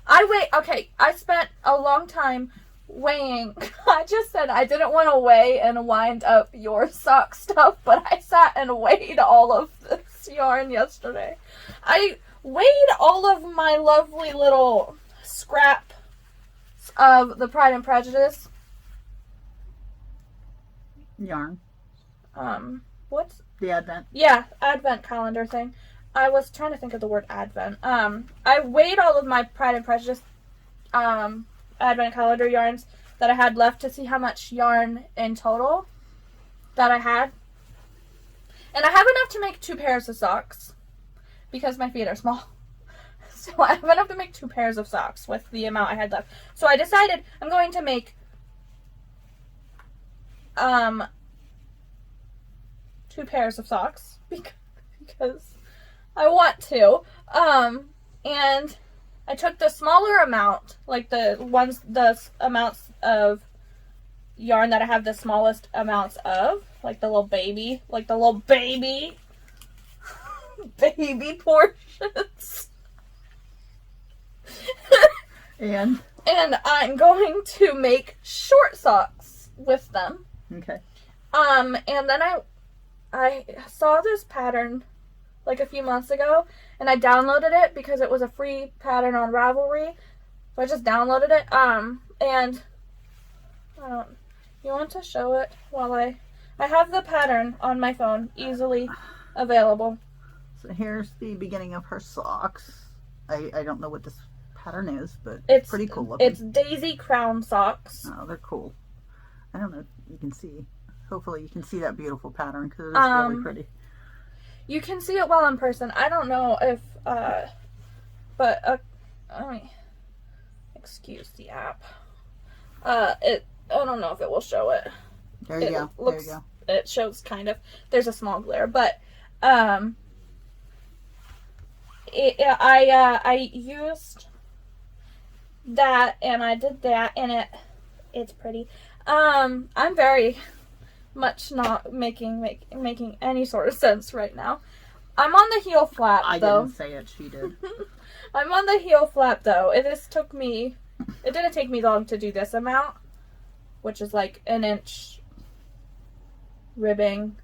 I spent a long time weighing. I just said I didn't want to weigh and wind up your sock stuff, but I sat and weighed all of this yarn yesterday. I weighed all of my lovely little scrap of the Pride and Prejudice. Yarn. What's The Advent. Yeah, Advent calendar thing. I was trying to think of the word Advent. I weighed all of my Pride and Prejudice Advent calendar yarns that I had left to see how much yarn in total that I had. And I have enough to make 2 pairs of socks because my feet are small. So I have enough to make 2 pairs of socks with the amount I had left. So I decided I'm going to make 2 pairs of socks because I want to. And I took the smaller amount, like the amounts of yarn that I have the smallest amounts of, like the little baby baby portions. And I'm going to make short socks with them. okay. And then I saw this pattern like a few months ago, and I downloaded it because it was a free pattern on Ravelry. So I just downloaded it. And you want to show it while I have the pattern on my phone, easily available. So here's the beginning of her socks. I don't know what this pattern is, but It's pretty cool looking. It's daisy crown socks. Oh, they're cool. I don't know if you can see. Hopefully you can see that beautiful pattern because it's really pretty. You can see it well in person. I don't know if, let me excuse the app. I don't know if it will show it. There you go. There you go. It shows kind of. There's a small glare, but I used that and I did that and it's pretty. I'm very much not making any sort of sense right now. I'm on the heel flap though. I didn't say it, she did. I'm on the heel flap though. It didn't take me long to do this amount, which is like 1 inch ribbing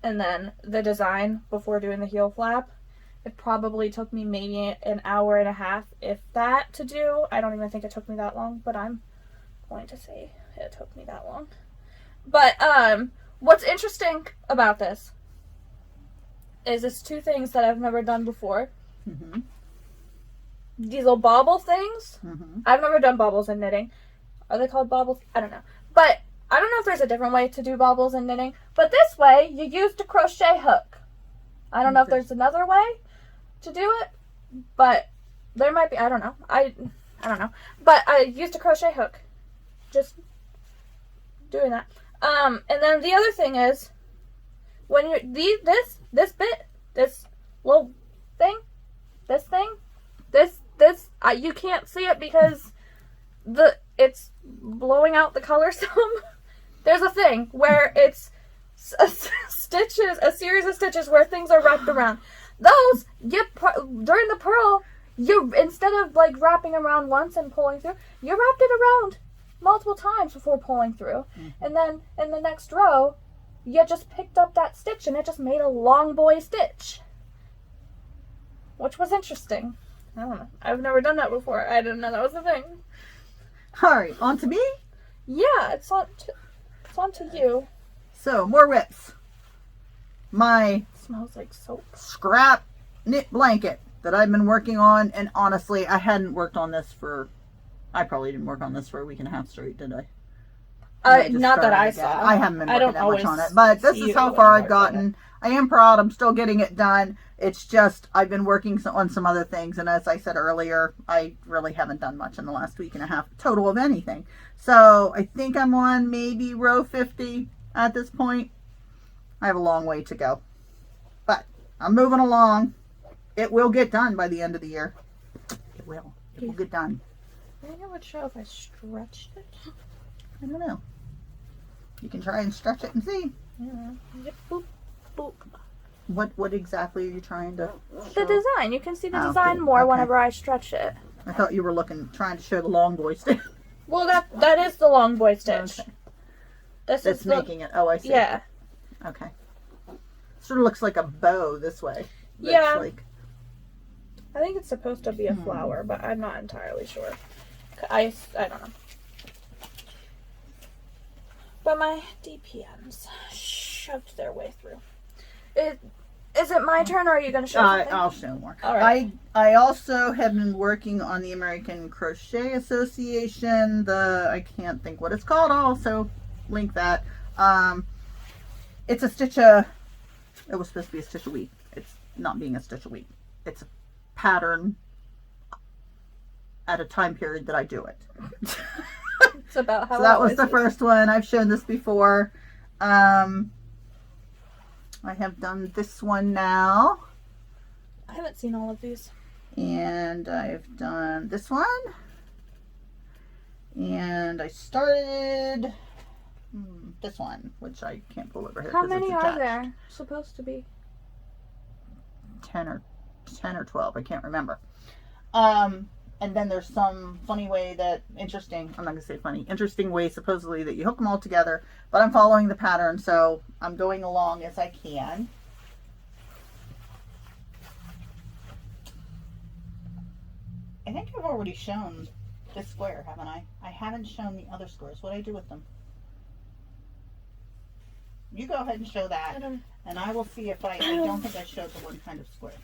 and then the design before doing the heel flap. It probably took me maybe an hour and a half, if that, to do. I don't even think it took me that long, but I'm going to say it took me that long. But what's interesting about this is it's 2 things that I've never done before. Mm-hmm. These little bauble things. Mm-hmm. I've never done baubles in knitting. Are they called baubles? I don't know. But I don't know if there's a different way to do baubles in knitting. But this way, you use the crochet hook. I don't know if there's another way to do it, but there might be. I don't know. I don't know. But I used a crochet hook. Just doing that. And then the other thing is, when you're this little thing, you can't see it because it's blowing out the color some. There's a thing where it's a series of stitches where things are wrapped around. Those during the purl, instead of like wrapping around once and pulling through, you wrapped it around multiple times before pulling through. Mm-hmm. And then in the next row, you just picked up that stitch and it just made a long boy stitch. which was interesting. I don't know. I've never done that before. I didn't know that was a thing. Alright, on to me? Yeah, it's on to you. So, more whips. My It smells like soap. scrap knit blanket that I've been working on, and honestly, I hadn't worked on this for, I probably didn't work on this for a week and a half straight, did I? Not that I saw. I haven't been I working don't that much always on it, but this see is how you far when I've you work on gotten. I am proud. I'm still getting it done. It's just I've been working on some other things, and as I said earlier, I really haven't done much in the last week and a half total of anything. So I think I'm on maybe row 50 at this point. I have a long way to go, but I'm moving along. It will get done by the end of the year. It will. It will get done. I think it would show if I stretched it. I don't know. You can try and stretch it and see. Yeah. Yep, boop, boop. What exactly are you trying to The show? design. You can see the Oh, design okay. more Okay. whenever I stretch it. I thought you were trying to show the long boy stitch. Well, that is the long boy stitch. Okay. This That's is the, making it. Oh, I see. yeah. Okay. Sort of looks like a bow this way. That's Yeah. Like, I think it's supposed to be a flower, but I'm not entirely sure. I don't know. But my DPMs shoved their way through. Is it my turn, or are you going to show something? I'll show more. All right. I also have been working on the American Crochet Association. I can't think what it's called. I'll also link that. It's a stitch it was supposed to be a stitch a week. It's not being a stitch a week. It's a pattern at a time period that I do it. It's about how So that was it the first one. I've shown this before. I have done this one now. I haven't seen all of these. And I've done this one. And I started this one, which I can't pull over here. How 'cause it's many are attached. there supposed to be? 10 or 12. I can't remember. And then there's some funny way interesting way supposedly that you hook them all together, but I'm following the pattern, so I'm going along as I can. I think I've already shown this square, haven't I? I haven't shown the other squares. What do I do with them? You go ahead and show that, and I will see if I don't think I showed the one kind of square.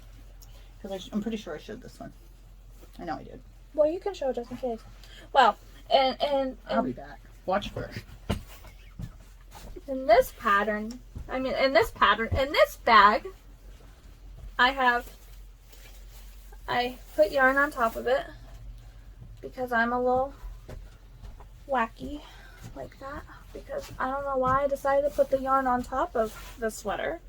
Because I'm pretty sure I showed this one. I know I did. Well, you can show just in case. Well, and I'll be back. Watch first. in this pattern, in this bag, I put yarn on top of it because I'm a little wacky like that. Because I don't know why I decided to put the yarn on top of the sweater.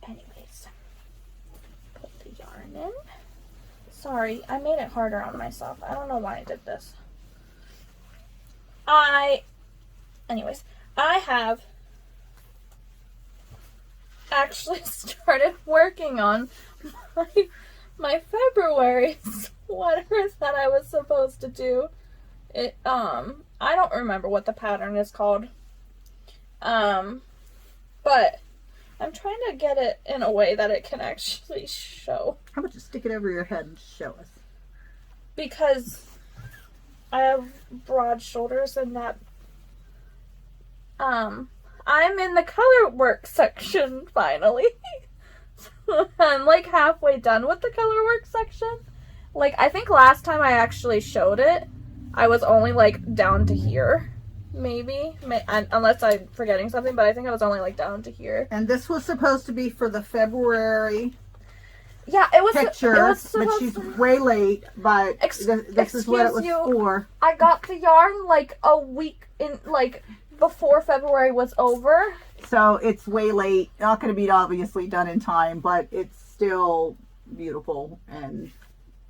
Anyways, put the yarn in. Sorry, I made it harder on myself. I don't know why I did this. Anyways, I have actually started working on my February sweaters that I was supposed to do. I don't remember what the pattern is called. But I'm trying to get it in a way that it can actually show. How about you stick it over your head and show us? Because I have broad shoulders and that, I'm in the color work section finally. I'm like halfway done with the color work section. Like, I think last time I actually showed it, I was only like down to here. Maybe. Unless I'm forgetting something, but I think I was only like down to here. And this was supposed to be for the February Yeah, it was picture, supposed but she's to... way late, but this is what it was for. I got the yarn like a week in, like, before February was over. So it's way late. Not going to be obviously done in time, but it's still beautiful, and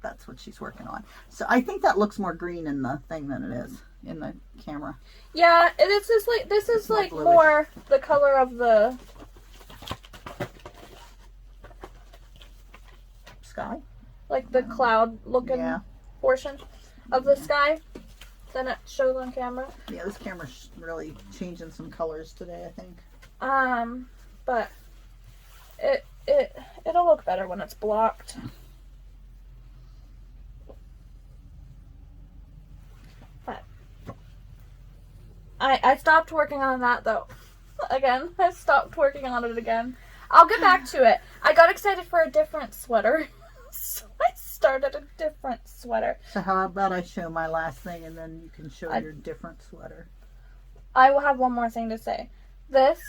that's what she's working on. So I think that looks more green in the thing than it is in the camera. Yeah, this is like more the color of the sky, like the cloud looking portion of the sky than it shows on camera. Yeah, this camera's really changing some colors today, I think. But it'll look better when it's blocked. But I stopped working on that though. Again, I stopped working on it again. I'll get back to it. I got excited for a different sweater. So I started a different sweater. So how about I show my last thing and then you can show your different sweater. I will have one more thing to say. This,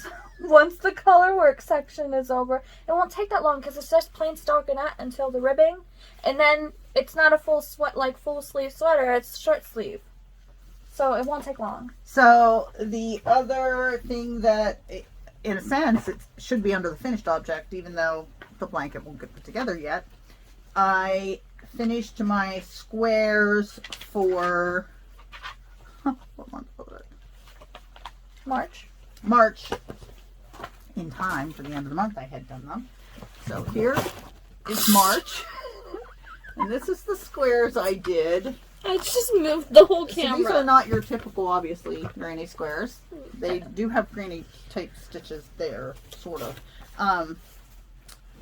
once the color work section is over, it won't take that long because it's just plain stockinette until the ribbing. And then it's not a full sleeve sweater, it's short sleeve. So it won't take long. So the other thing that, in a sense, it should be under the finished object, even though the blanket won't get put together yet. I finished my squares for, what month was it? March. In time for the end of the month I had done them. So here is March. And this is the squares I did. I just moved the whole camera. So these are not your typical, obviously, granny squares. They do have granny type stitches there, sort of.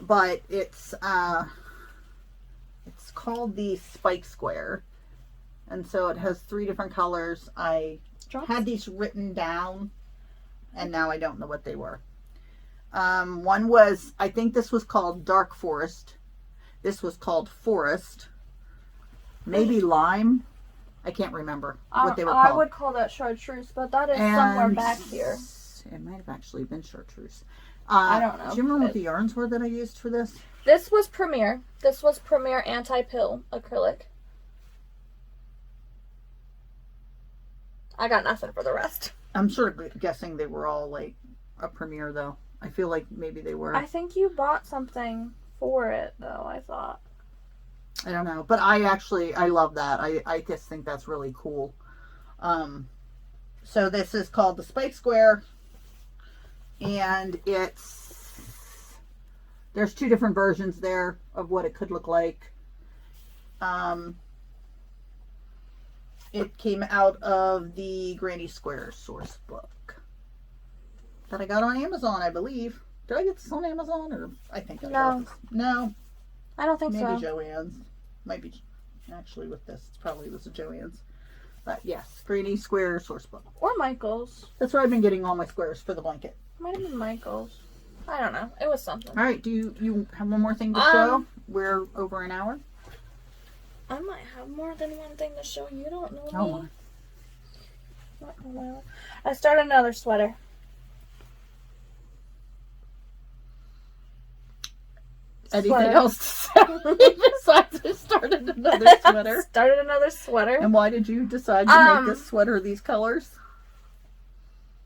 But it's called the spike square. And so it has 3 different colors. I had these written down and now I don't know what they were. One was, I think this was called Dark Forest. This was called Forest. Maybe Lime. I can't remember what they were called. I would call that chartreuse, but that is somewhere back here. It might have actually been chartreuse. I don't know. Do you remember what the yarns were that I used for this? This was Premier. This was Premier Anti-Pill acrylic. I got nothing for the rest. I'm sort of guessing they were all like a Premier though. I feel like maybe they were. I think you bought something for it though, I thought. I don't know. But I love that. I just think that's really cool. So this is called the Spike Square. And there's 2 different versions there of what it could look like. It came out of the Granny Square Sourcebook that I got on Amazon, I believe. Did I get this on Amazon? Or I think I got this. No. I don't think so. Maybe Joann's. Might be actually with this. It probably was a Joann's. But yes, Granny Square Sourcebook. Or Michael's. That's where I've been getting all my squares for the blanket. Might have been Michael's. I don't know. It was something. All right. Do you have one more thing to show? We're over an hour. I might have more than one thing to show. You don't know Oh me. My. I started another sweater. Anything else to say besides I started another sweater? Started another sweater. And why did you decide to make this sweater these colors?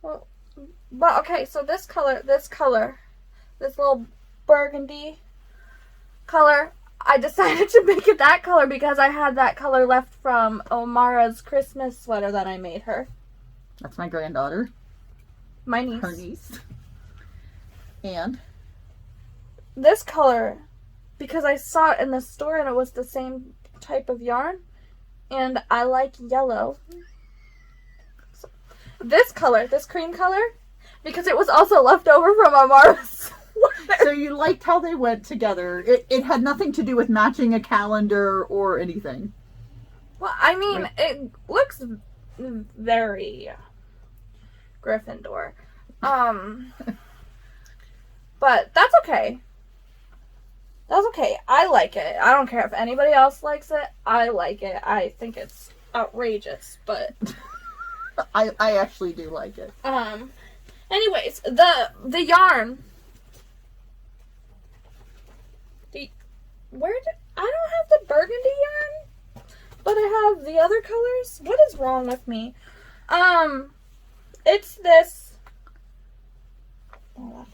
Well, but okay, so this little burgundy color, I decided to make it that color because I had that color left from Omara's Christmas sweater that I made her. That's my granddaughter. My niece. Her niece. And this color, because I saw it in the store and it was the same type of yarn, and I like yellow. So, this color, this cream color, because it was also left over from Amara's sweater. So you liked how they went together. It had nothing to do with matching a calendar or anything. Well, I mean, right. It looks very Gryffindor. But that's okay. That's okay. I like it. I don't care if anybody else likes it. I like it. I think it's outrageous, but I actually do like it. Anyways, the yarn. I don't have the burgundy yarn, but I have the other colors. What is wrong with me? It's this. Oh,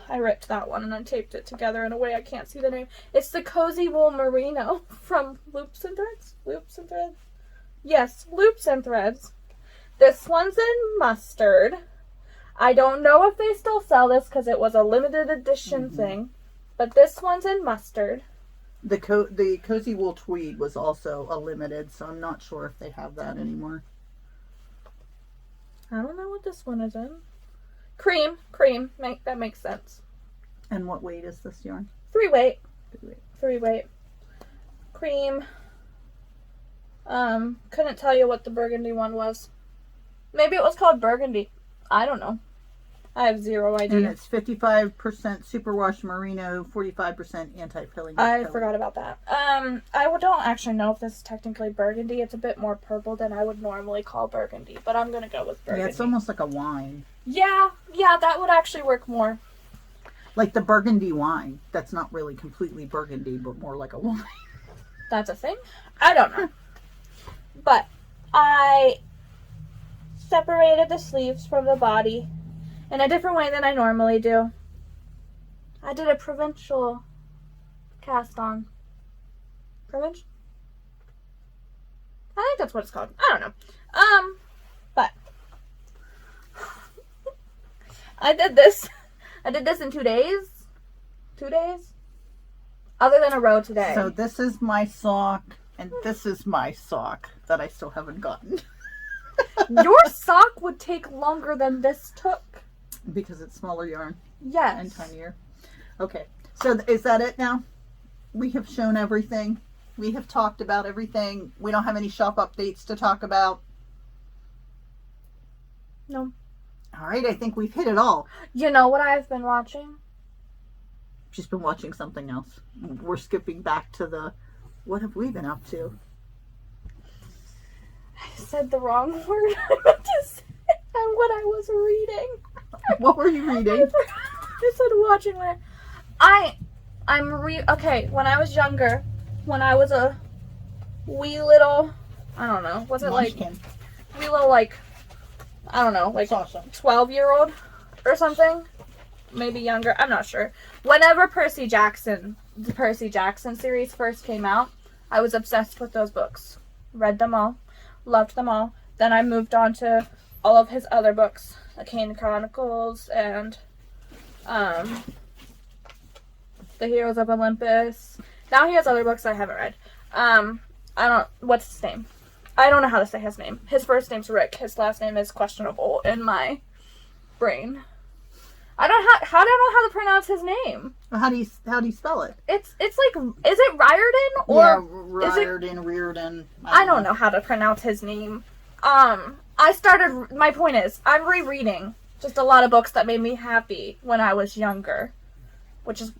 I ripped that one and I taped it together in a way I can't see the name. It's the Cozy Wool Merino from Loops and Threads? Loops and Threads? Yes, Loops and Threads. This one's in mustard. I don't know if they still sell this because it was a limited edition thing. But this one's in mustard. The Cozy Wool Tweed was also a limited, so I'm not sure if they have that anymore. I don't know what this one is in. Cream. That makes sense. And what weight is this yarn? 3 weight. 3 weight. 3 weight. Cream. Couldn't tell you what the burgundy one was. Maybe it was called burgundy. I don't know. I have zero idea. And it's 55% superwash merino, 45% anti-pilling. I forgot about that. I don't actually know if this is technically burgundy. It's a bit more purple than I would normally call burgundy, but I'm gonna go with burgundy. Yeah, it's almost like a wine. Yeah, that would actually work more. Like the burgundy wine. That's not really completely burgundy, but more like a wine. That's a thing? I don't know. But I separated the sleeves from the body in a different way than I normally do. I did a provincial cast on. Provincial? I think that's what it's called. I don't know. But I did this in 2 days. 2 days? Other than a row today. So this is my sock, and this is my sock that I still haven't gotten. Your sock would take longer than this took. Because it's smaller yarn. Yes. And tinier. Okay. So is that it now? We have shown everything. We have talked about everything. We don't have any shop updates to talk about. No. All right. I think we've hit it all. You know what I've been watching? She's been watching something else. We're skipping back to what have we been up to? I said the wrong word. I meant to say what I was reading. What were you reading? I said watching my... Okay, when I was younger, when I was a wee little... I don't know. Was it Munchkin. Wee little, I don't know, 12-year-old or something? Maybe younger. I'm not sure. Whenever the Percy Jackson series first came out, I was obsessed with those books. Read them all. Loved them all. Then I moved on to all of his other books. The Kane Chronicles and The Heroes of Olympus. Now he has other books I haven't read. What's his name? I don't know how to say his name. His first name's Rick. His last name is questionable in my brain. I don't know how to pronounce his name. How do you spell it? Is it Riordan or yeah, Riordan. I don't know how to pronounce his name. My point is, I'm rereading just a lot of books that made me happy when I was younger, which is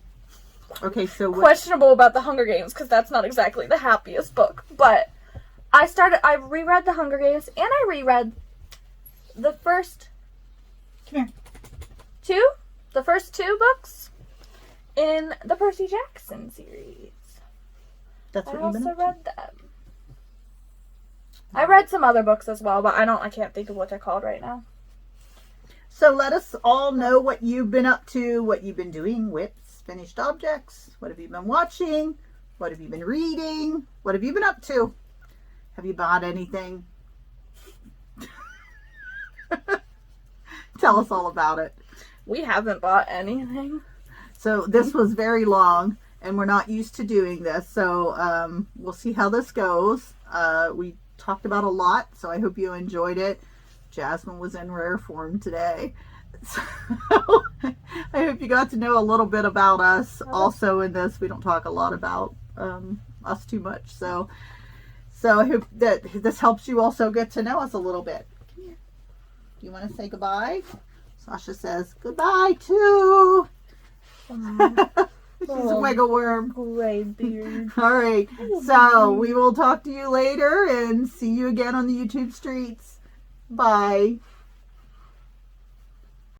questionable about the Hunger Games because that's not exactly the happiest book. But I reread the Hunger Games and I reread the first. Come here. The first 2 books in the Percy Jackson series. That's what I also read them. I read some other books as well, but I can't think of what they're called right now. So let us all know what you've been up to, what you've been doing with finished objects. What have you been watching? What have you been reading? What have you been up to? Have you bought anything? Tell us all about it. We haven't bought anything. So this was very long, and we're not used to doing this. So we'll see how this goes. We talked about a lot, so I hope you enjoyed it. Jasmine was in rare form today. So I hope you got to know a little bit about us. Also in this, we don't talk a lot about us too much. So I hope that this helps you also get to know us a little bit. Come here. You want to say goodbye? Sasha says goodbye too. She's a wiggle worm. Gray beard. All right. So we will talk to you later and see you again on the YouTube streets. Bye.